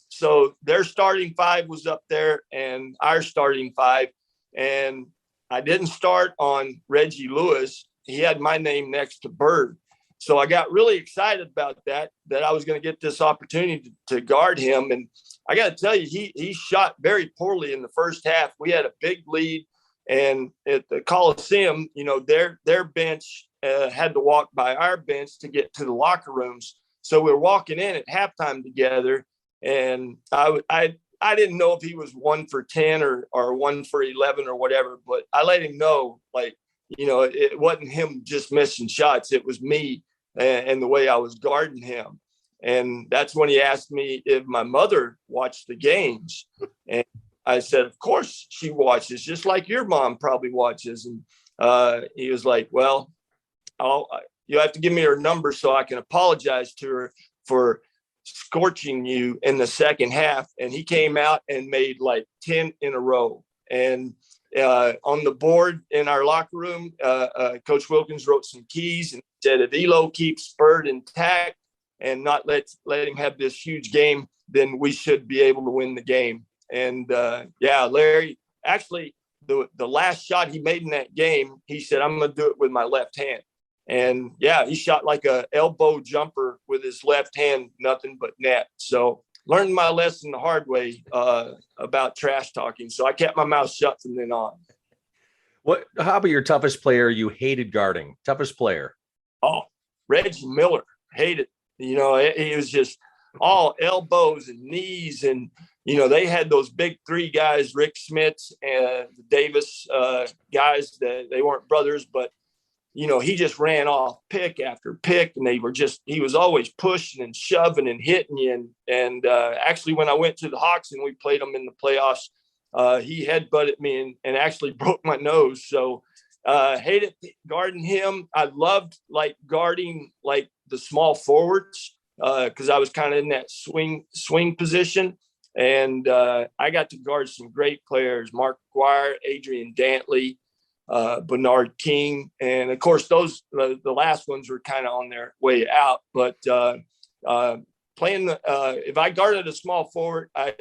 so their starting 5 was up there and our starting 5. And I didn't start on Reggie Lewis. He had my name next to Bird. So I got really excited about that I was going to get this opportunity to guard him. And I got to tell you, he shot very poorly in the first half. We had a big lead, and at the Coliseum, their bench had to walk by our bench to get to the locker rooms. So we were walking in at halftime together, and I didn't know if he was 1 for 10 or 1 for 11 or whatever, but I let him know, it wasn't him just missing shots. It was me and the way I was guarding him. And that's when he asked me if my mother watched the games. And I said, of course she watches, just like your mom probably watches. And he was like, well, you have to give me her number so I can apologize to her for scorching you in the second half. And he came out and made like 10 in a row. And on the board in our locker room, Coach Wilkins wrote some keys and said, if Ehlo keeps Spurred intact and not let him have this huge game, then we should be able to win the game. And Larry, actually, the last shot he made in that game, he said, I'm going to do it with my left hand. And he shot like a elbow jumper with his left hand, nothing but net. So learned my lesson the hard way about trash talking. So I kept my mouth shut from then on. How about your toughest player you hated guarding? Toughest player? Oh, Reggie Miller. Hated. He was just all elbows and knees. And, they had those big three guys, Rick Smits and the Davis guys, that they weren't brothers, but he just ran off pick after pick, and he was always pushing and shoving and hitting you. And actually, when I went to the Hawks and we played them in the playoffs, he headbutted me and actually broke my nose. So hated guarding him. I loved guarding the small forwards because I was kind of in that swing position. And I got to guard some great players, Mark McGuire, Adrian Dantley, Bernard King. And of course, those, the last ones were kind of on their way out, but playing if I guarded a small forward, I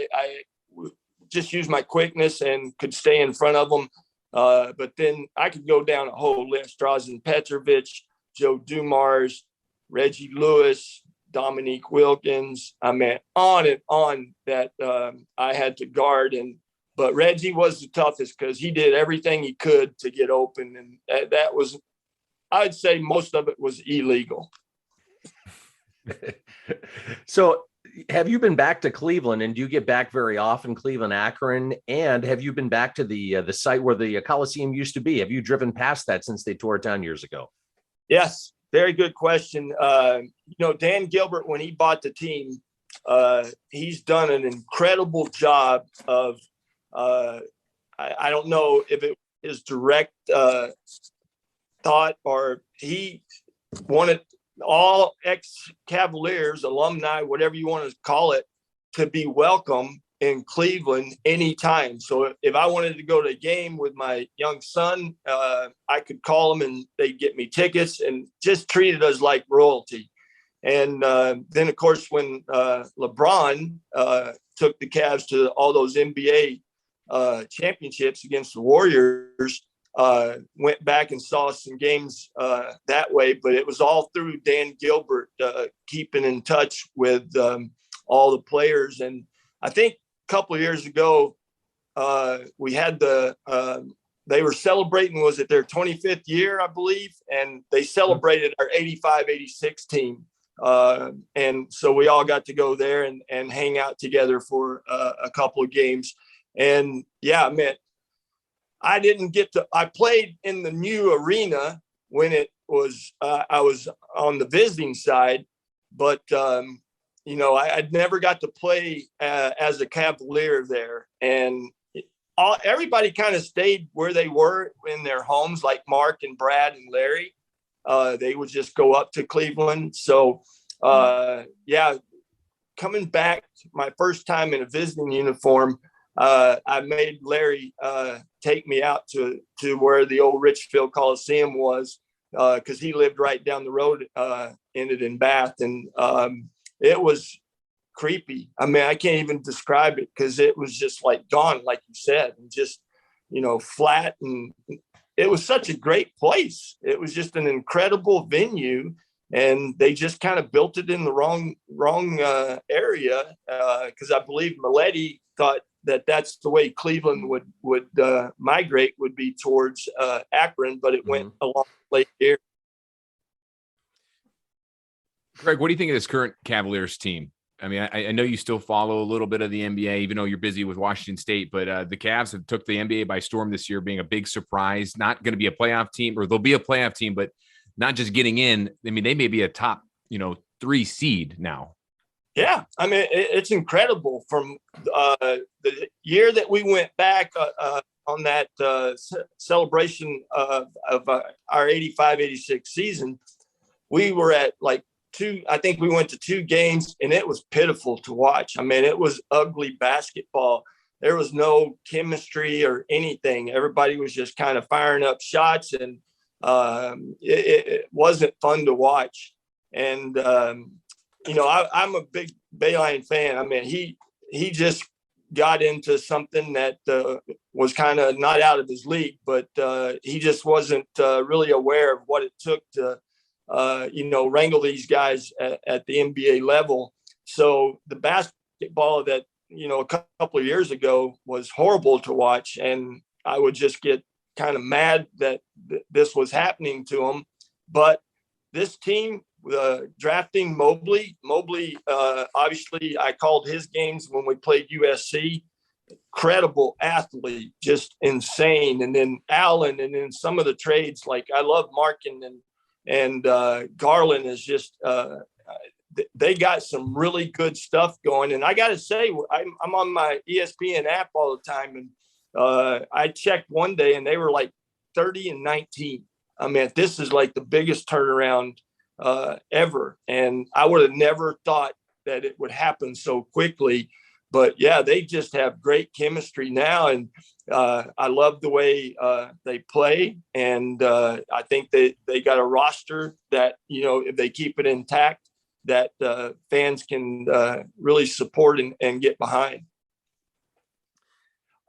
just used my quickness and could stay in front of them. But then I could go down a whole list: Drazen Petrovic, Joe Dumars, Reggie Lewis, Dominique Wilkins. I mean, on and on that I had to guard. But Reggie was the toughest because he did everything he could to get open. And that was, I'd say most of it was illegal. So have you been back to Cleveland, and do you get back very often, Cleveland, Akron? And have you been back to the site where the Coliseum used to be? Have you driven past that since they tore it down years ago? Yes. Very good question. Dan Gilbert, when he bought the team, he's done an incredible job of, I don't know if it is direct thought, or he wanted all ex-Cavaliers, alumni, whatever you want to call it, to be welcome in Cleveland anytime. So if I wanted to go to a game with my young son, I could call them and they'd get me tickets, and just treated us like royalty. And then, of course, when LeBron took the Cavs to all those NBA championships against the Warriors, went back and saw some games that way. But it was all through Dan Gilbert keeping in touch with all the players. And I think a couple of years ago, we had they were celebrating, was it their 25th year, I believe, and they celebrated our 85-86 team. And so we all got to go there and hang out together for a couple of games. And man, I played in the new arena when it was, I was on the visiting side, but I'd never got to play as a Cavalier there. And everybody kind of stayed where they were in their homes, like Mark and Brad and Larry. They would just go up to Cleveland. So, coming back my first time in a visiting uniform, I made Larry take me out to where the old Richfield Coliseum was, because he lived right down the road in it in Bath. And it was creepy. I mean, I can't even describe it, because it was just like gone, like you said, and just, flat. And it was such a great place. It was just an incredible venue. And they just kind of built it in the wrong area, because I believe Maletti thought that that's the way Cleveland would migrate, would be towards Akron, but it went along late here. Craig, what do you think of this current Cavaliers team? I mean, I know you still follow a little bit of the NBA, even though you're busy with Washington State, but the Cavs have took the NBA by storm this year, being a big surprise. Not going to be a playoff team, or they'll be a playoff team, but not just getting in. I mean, they may be a top, 3 seed now. Yeah, I mean, it's incredible. From the year that we went back on that celebration of our 85-86 season, we were at like I think we went to 2 games, and it was pitiful to watch. I mean, it was ugly basketball. There was no chemistry or anything. Everybody was just kind of firing up shots, and it wasn't fun to watch. And I'm a big Boeheim fan. I mean, he just got into something that was kind of not out of his league, but he just wasn't really aware of what it took to, wrangle these guys at the NBA level. So the basketball that, a couple of years ago was horrible to watch. And I would just get kind of mad that this was happening to them. But this team, drafting Mobley, obviously I called his games when we played USC. Incredible athlete, just insane. And then Allen, and then some of the trades, like I love Markin and Garland is just they got some really good stuff going. And I got to say, I'm on my ESPN app all the time, and I checked one day and they were like 30-19. I mean, this is like the biggest turnaround ever. And I would have never thought that it would happen so quickly. But yeah, they just have great chemistry now. And I love the way they play. And I think they got a roster that, if they keep it intact, that fans can really support and get behind.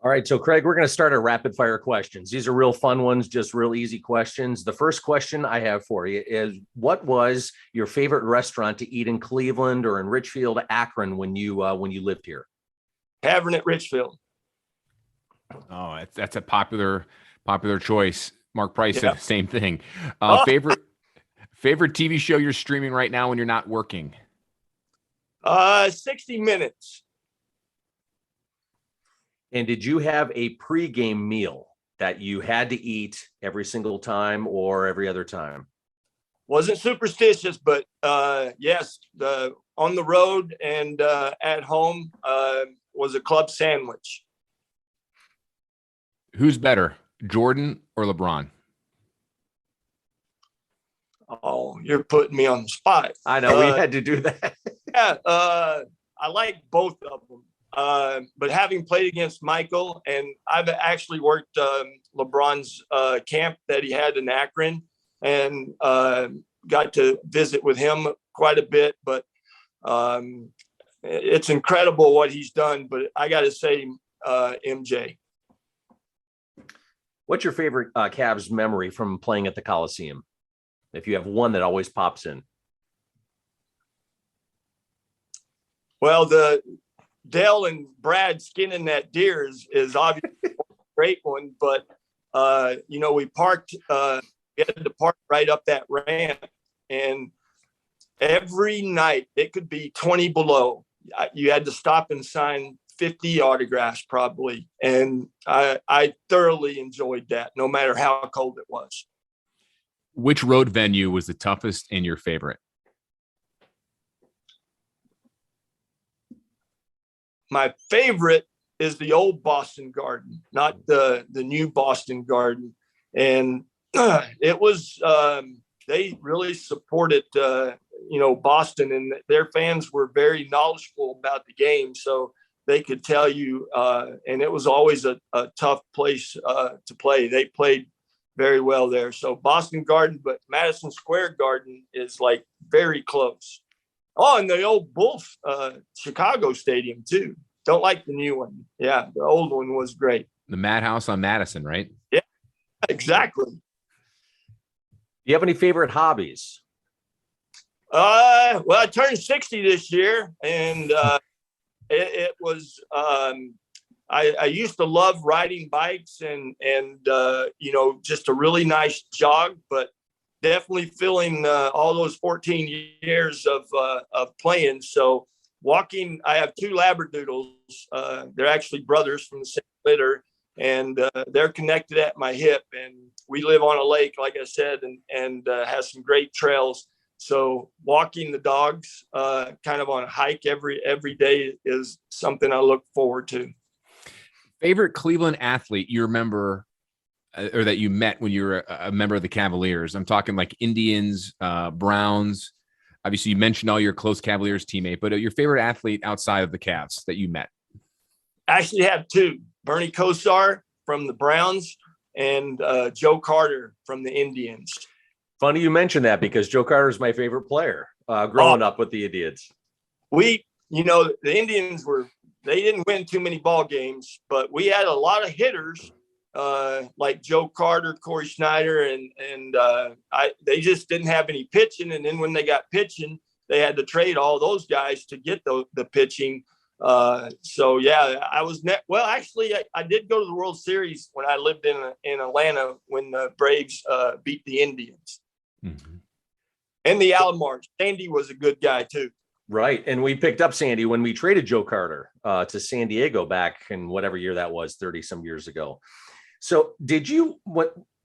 All right, so Craig, we're going to start our rapid fire questions. These are real fun ones, just real easy questions. The first question I have for you is, what was your favorite restaurant to eat in Cleveland or in Richfield, Akron when you lived here? Tavern at Richfield. Oh, that's a popular choice. Mark Price said the same thing. Favorite TV show you're streaming right now when you're not working? 60 Minutes. And did you have a pregame meal that you had to eat every single time or every other time? Wasn't superstitious, but yes, on the road and at home was a club sandwich. Who's better, Jordan or LeBron? Oh, you're putting me on the spot. I know, we had to do that. Yeah, I like both of them. But having played against Michael, and I've actually worked LeBron's camp that he had in Akron, and got to visit with him quite a bit. But it's incredible what he's done. But I got to say, MJ. What's your favorite Cavs memory from playing at the Coliseum? If you have one that always pops in. Well, the Dale and Brad skinning that deer is obviously a great one, but we parked, we had to park right up that ramp, and every night it could be 20 below. You had to stop and sign 50 autographs probably, and I thoroughly enjoyed that, no matter how cold it was. Which road venue was the toughest and your favorite? My favorite is the old Boston Garden, not the new Boston Garden. And it was, they really supported, Boston, and their fans were very knowledgeable about the game. So they could tell you, and it was always a tough place to play. They played very well there. So Boston Garden, but Madison Square Garden is like very close. Oh, and the old Bulls, Chicago Stadium too. Don't like the new one. Yeah, the old one was great. The Madhouse on Madison, right? Yeah, exactly. Do you have any favorite hobbies? Well, I turned 60 this year, and it was I used to love riding bikes and just a really nice jog, but definitely feeling all those 14 years of playing. So walking, I have 2 Labradoodles. They're actually brothers from the same litter, and they're connected at my hip. And we live on a lake, like I said, and has some great trails. So walking the dogs kind of on a hike every day is something I look forward to. Favorite Cleveland athlete you remember or that you met when you were a member of the Cavaliers? I'm talking like Indians, Browns. Obviously, you mentioned all your close Cavaliers teammate, but your favorite athlete outside of the Cavs that you met? I actually have two: Bernie Kosar from the Browns and Joe Carter from the Indians. Funny you mentioned that, because Joe Carter is my favorite player growing up with the Indians. The Indians they didn't win too many ball games, but we had a lot of hitters like Joe Carter, Corey Snyder, and they just didn't have any pitching. And then when they got pitching, they had to trade all those guys to get the pitching. So yeah, I did go to the World Series when I lived in Atlanta when the Braves beat the Indians. Mm-hmm. And the Alomars. Sandy was a good guy too. Right. And we picked up Sandy when we traded Joe Carter to San Diego back in whatever year that was, 30 some years ago. So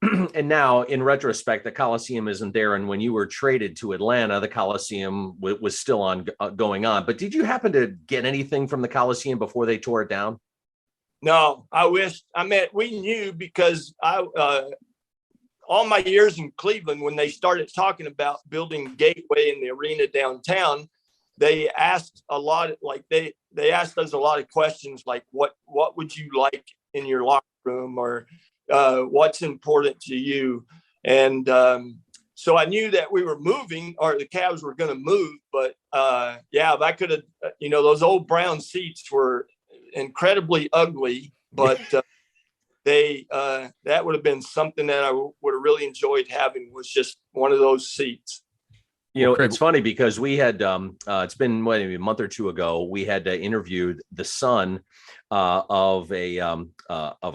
and now in retrospect, the Coliseum isn't there. And when you were traded to Atlanta, the Coliseum was still going on. But did you happen to get anything from the Coliseum before they tore it down? No, we knew, because all my years in Cleveland, when they started talking about building Gateway in the arena downtown, they asked a lot, they asked us a lot of questions, like what would you like in your locker room, or what's important to you. And so I knew that we were moving, or the Cavs were going to move. But if I could have, those old brown seats were incredibly ugly, but that would have been something that I would have really enjoyed having, was just one of those seats. It's funny because we had, it's been maybe a month or two ago, we had interviewed the son of a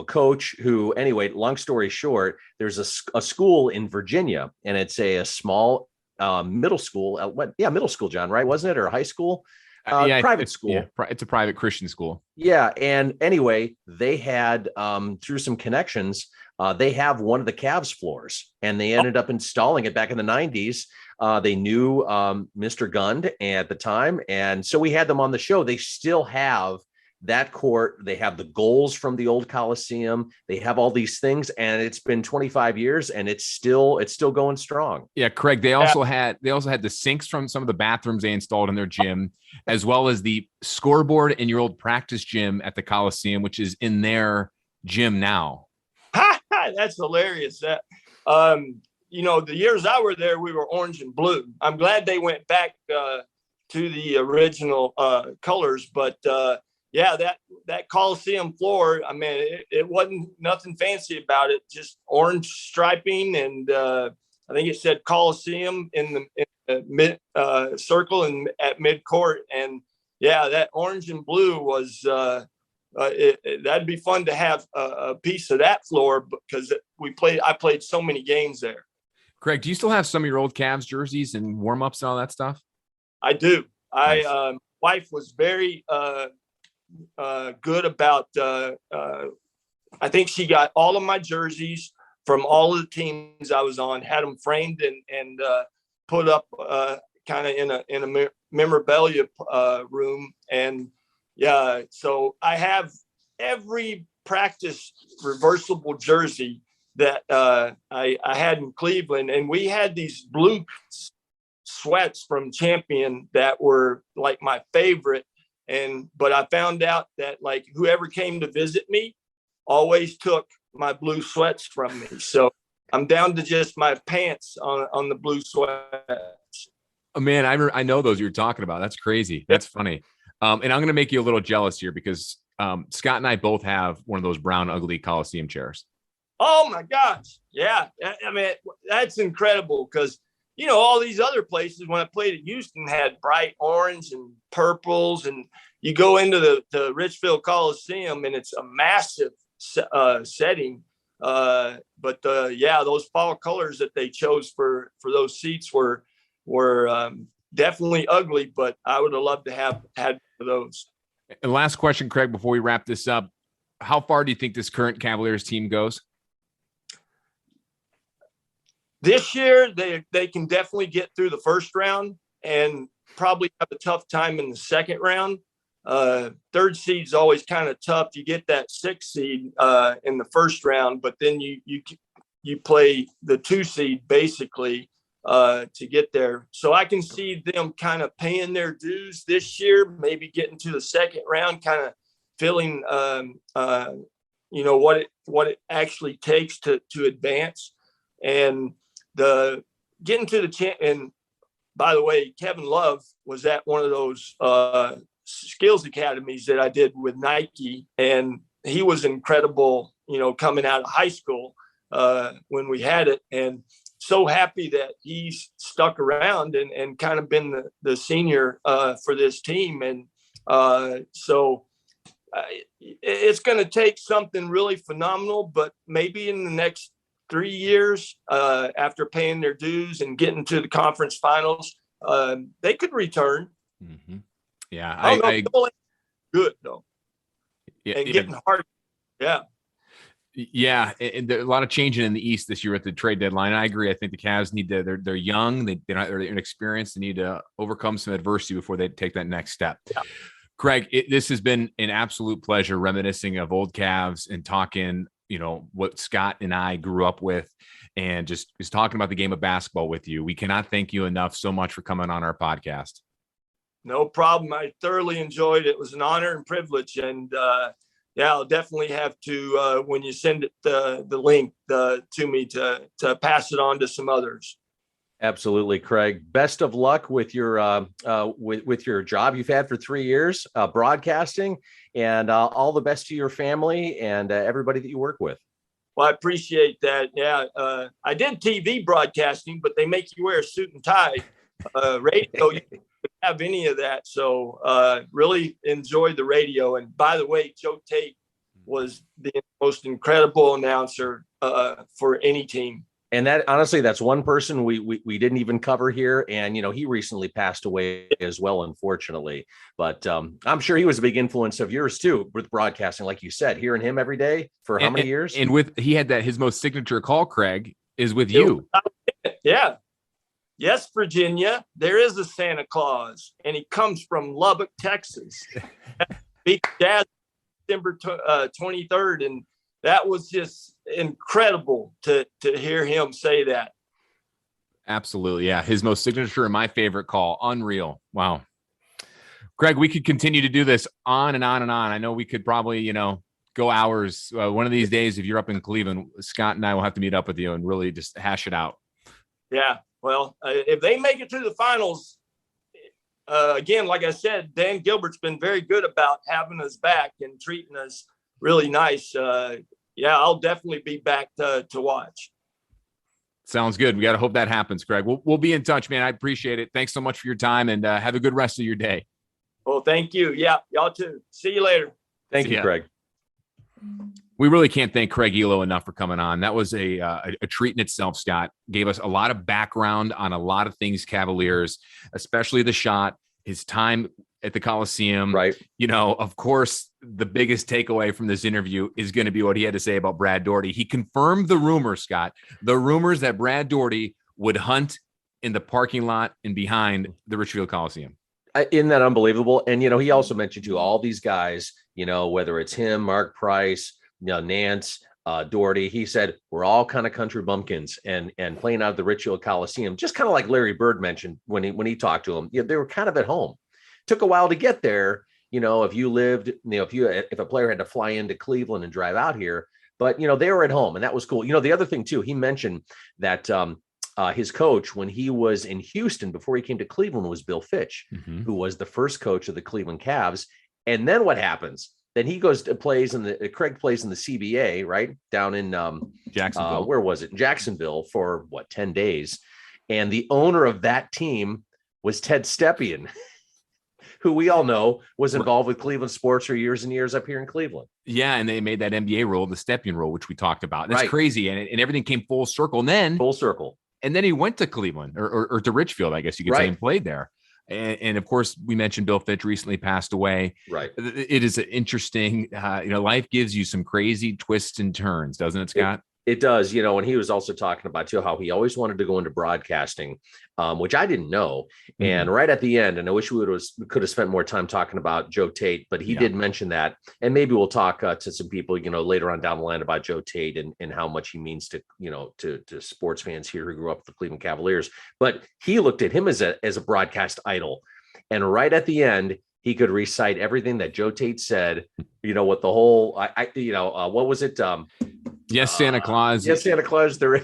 coach who, anyway, long story short, there's a school in Virginia, and it's a small middle school. Middle school, John, right? Wasn't it? Or high school? Private school. Yeah, it's a private Christian school. Yeah. And anyway, they had, through some connections, they have one of the Cavs floors, and they ended up installing it back in the 90s. They knew Mr. Gund at the time. And so we had them on the show. They still have that court. They have the goals from the old Coliseum. They have all these things, and it's been 25 years and it's still going strong. Yeah. Craig, they also had the sinks from some of the bathrooms they installed in their gym, as well as the scoreboard in your old practice gym at the Coliseum, which is in their gym now. That's hilarious. The years I were there, we were orange and blue. I'm glad they went back to the original colors, but that Coliseum floor, it wasn't nothing fancy about it, just orange striping, and I think it said Coliseum in the mid circle and at mid court, and that orange and blue was that'd be fun to have a piece of that floor, because I played so many games there. Craig, do you still have some of your old Cavs jerseys and warm-ups and all that stuff? I do. Nice. Wife was very good about, I think she got all of my jerseys from all of the teams I was on, had them framed and put up kind of in a memorabilia room. And so I have every practice reversible jersey that I had in Cleveland, and we had these blue sweats from Champion that were like my favorite. But I found out that like whoever came to visit me always took my blue sweats from me. So I'm down to just my pants on the blue sweats. Oh man, I know those you're talking about. That's crazy. That's funny. And I'm going to make you a little jealous here, because Scott and I both have one of those brown, ugly Coliseum chairs. Oh my gosh. Yeah. That's incredible, because, all these other places when I played at Houston had bright orange and purples, and you go into the Richfield Coliseum and it's a massive setting. But those fall colors that they chose for those seats were definitely ugly, but I would have loved to have had those. And last question, Craig, before we wrap this up. how far do you think this current Cavaliers team goes? This year, they can definitely get through the first round and probably have a tough time in the second round. Third seed's always kind of tough. You get that 6th seed in the first round, but then you play the 2 seed basically to get there. So I can see them kind of paying their dues this year, maybe getting to the second round, kind of feeling what it actually takes to advance. And getting to the and by the way, Kevin Love was at one of those skills academies that I did with Nike, and he was incredible, coming out of high school when we had it, and so happy that he's stuck around and kind of been the senior for this team. And so it's going to take something really phenomenal, but maybe in the next 3 years, after paying their dues and getting to the conference finals, they could return. Mm-hmm. Yeah, I good though. Yeah, and getting hard. Yeah. Yeah, and a lot of changing in the East this year at the trade deadline. I agree. I think the Cavs need to. They're young. They're inexperienced. They need to overcome some adversity before they take that next step. Yeah. Craig, this has been an absolute pleasure reminiscing of old Cavs and talking, what Scott and I grew up with, and just talking about the game of basketball with you. We cannot thank you enough so much for coming on our podcast. No problem. I thoroughly enjoyed it. It was an honor and privilege. And I'll definitely have to, when you send it, the link to me to pass it on to some others. Absolutely, Craig. Best of luck with your with your job you've had for 3 years, broadcasting, and all the best to your family and everybody that you work with. Well, I appreciate that. Yeah, I did TV broadcasting, but they make you wear a suit and tie. Radio, you don't have any of that. So really enjoyed the radio. And by the way, Joe Tate was the most incredible announcer for any team. And that, honestly, that's one person we didn't even cover here. And, he recently passed away as well, unfortunately. But I'm sure he was a big influence of yours, too, with broadcasting, like you said, hearing him every day for how many years? And he had his most signature call, Craig, is with you. Yeah. Yes, Virginia, there is a Santa Claus, and he comes from Lubbock, Texas. Beat Jazz December 23rd, and that was just incredible to hear him say that. Absolutely, yeah. His most signature and my favorite call. Unreal. Wow. Greg, we could continue to do this on and on and on. I know we could probably, go hours. One of these days, if you're up in Cleveland, Scott and I will have to meet up with you and really just hash it out. Yeah. Well, if they make it to the finals, again, like I said, Dan Gilbert's been very good about having us back and treating us really nice. I'll definitely be back to watch. Sounds good. We got to hope that happens, Craig. We'll be in touch, man. I appreciate it. Thanks so much for your time, and have a good rest of your day. Well, thank you. Yeah, y'all too. See you later. Thank you, Craig. We really can't thank Craig Ehlo enough for coming on. That was a treat in itself, Scott. Gave us a lot of background on a lot of things Cavaliers, especially the shot, his time at the Coliseum. Right. Of course, the biggest takeaway from this interview is going to be what he had to say about Brad Daugherty. He confirmed the rumors, Scott, the rumors that Brad Daugherty would hunt in the parking lot and behind the Richfield Coliseum. Isn't that unbelievable? And, he also mentioned to all these guys, whether it's him, Mark Price, Nance, Daugherty, he said, we're all kind of country bumpkins and playing out of the Richfield Coliseum, just kind of like Larry Bird mentioned when he talked to him. They were kind of at home. Took a while to get there. If you lived, if a player had to fly into Cleveland and drive out here, but, they were at home, and that was cool. The other thing too, he mentioned that his coach when he was in Houston before he came to Cleveland was Bill Fitch, who was the first coach of the Cleveland Cavs. And then what happens? Then he goes to Craig plays in the CBA, right? Down in Jacksonville. Where was it? Jacksonville for 10 days. And the owner of that team was Ted Stepien, who we all know was involved with Cleveland sports for years and years up here in Cleveland. Yeah, and they made that NBA rule, the Stepien rule, which we talked about. That's crazy, and everything came full circle. And then he went to Cleveland or to Richfield, I guess you could say, and played there. And of course, we mentioned Bill Fitch recently passed away. Right. It is interesting. Life gives you some crazy twists and turns, doesn't it, Scott? It does, and he was also talking about too how he always wanted to go into broadcasting, which I didn't know. Mm-hmm. And right at the end, and I wish we could have spent more time talking about Joe Tate, but he did mention that. And maybe we'll talk to some people, later on down the line about Joe Tate and how much he means to, to sports fans here who grew up with the Cleveland Cavaliers. But he looked at him as a broadcast idol. And right at the end, he could recite everything that Joe Tate said, what the whole, what was it? Yes, Santa Claus. Yes, Santa Claus. There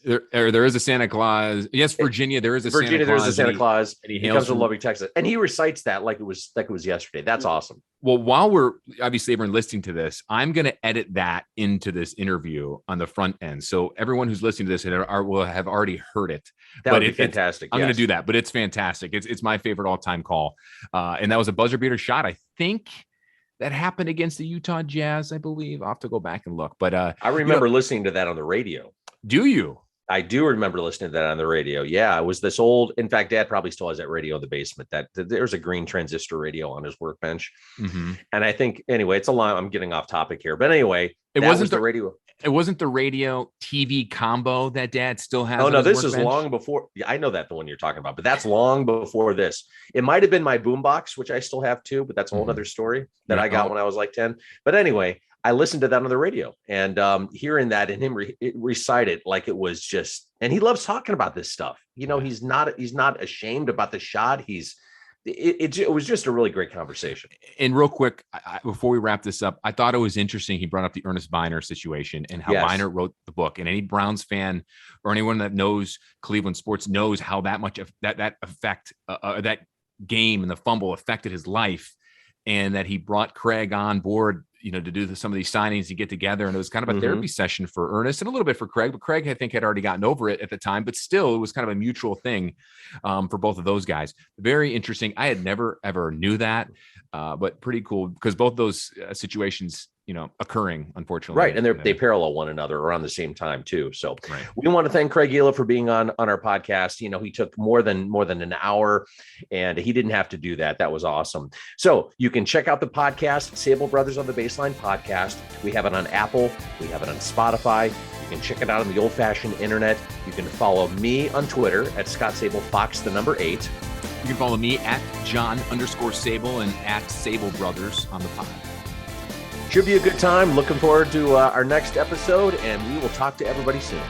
is a Santa Claus. Yes, Virginia. There is a Santa Claus. There is a Santa Claus. And he comes from Lubbock, Texas, and he recites that like it was yesterday. That's awesome. Well, while we're obviously everyone listening to this, I'm going to edit that into this interview on the front end, so everyone who's listening to this will have already heard it. That would be fantastic. I'm going to do that, but it's fantastic. It's my favorite all-time call, and that was a buzzer beater shot. I think that happened against the Utah Jazz, I believe. I'll have to go back and look. But I remember listening to that on the radio. Do you? I do remember listening to that on the radio. Yeah, it was this old. In fact, Dad probably still has that radio in the basement. That there's a green transistor radio on his workbench. Mm-hmm. And I think anyway, it's a lot. I'm getting off topic here, but anyway, it wasn't the radio. It wasn't the radio TV combo that Dad still has. Oh no, this is long before. Yeah, I know that the one you're talking about, but that's long before this. It might have been my boombox, which I still have too, but that's a whole other story that I got when I was like 10. But anyway, I listened to that on the radio, and hearing that and him recite it like it was just, and he loves talking about this stuff. He's not ashamed about the shot. It was just a really great conversation. And real quick, before we wrap this up, I thought it was interesting. He brought up the Ernest Biner situation and how Biner wrote the book. And any Browns fan or anyone that knows Cleveland sports knows how that much of that effect, that game and the fumble affected his life, and that he brought Craig on board, to do some of these signings to get together. And it was kind of a therapy session for Ernest and a little bit for Craig, but Craig, I think, had already gotten over it at the time, but still it was kind of a mutual thing for both of those guys. Very interesting. I had never, ever knew that, but pretty cool because both those situations, occurring, unfortunately. Right. And they parallel one another around the same time too. So we want to thank Craig Ehlo for being on our podcast. He took more than an hour, and he didn't have to do that. That was awesome. So you can check out the podcast, Sabol Brothers on the Baseline podcast. We have it on Apple. We have it on Spotify. You can check it out on the old-fashioned internet. You can follow me on Twitter at Scott Sabol Fox, the number 8. You can follow me at John_Sabol and at Sabol Brothers on the pod. Should be a good time. Looking forward to our next episode, and we will talk to everybody soon.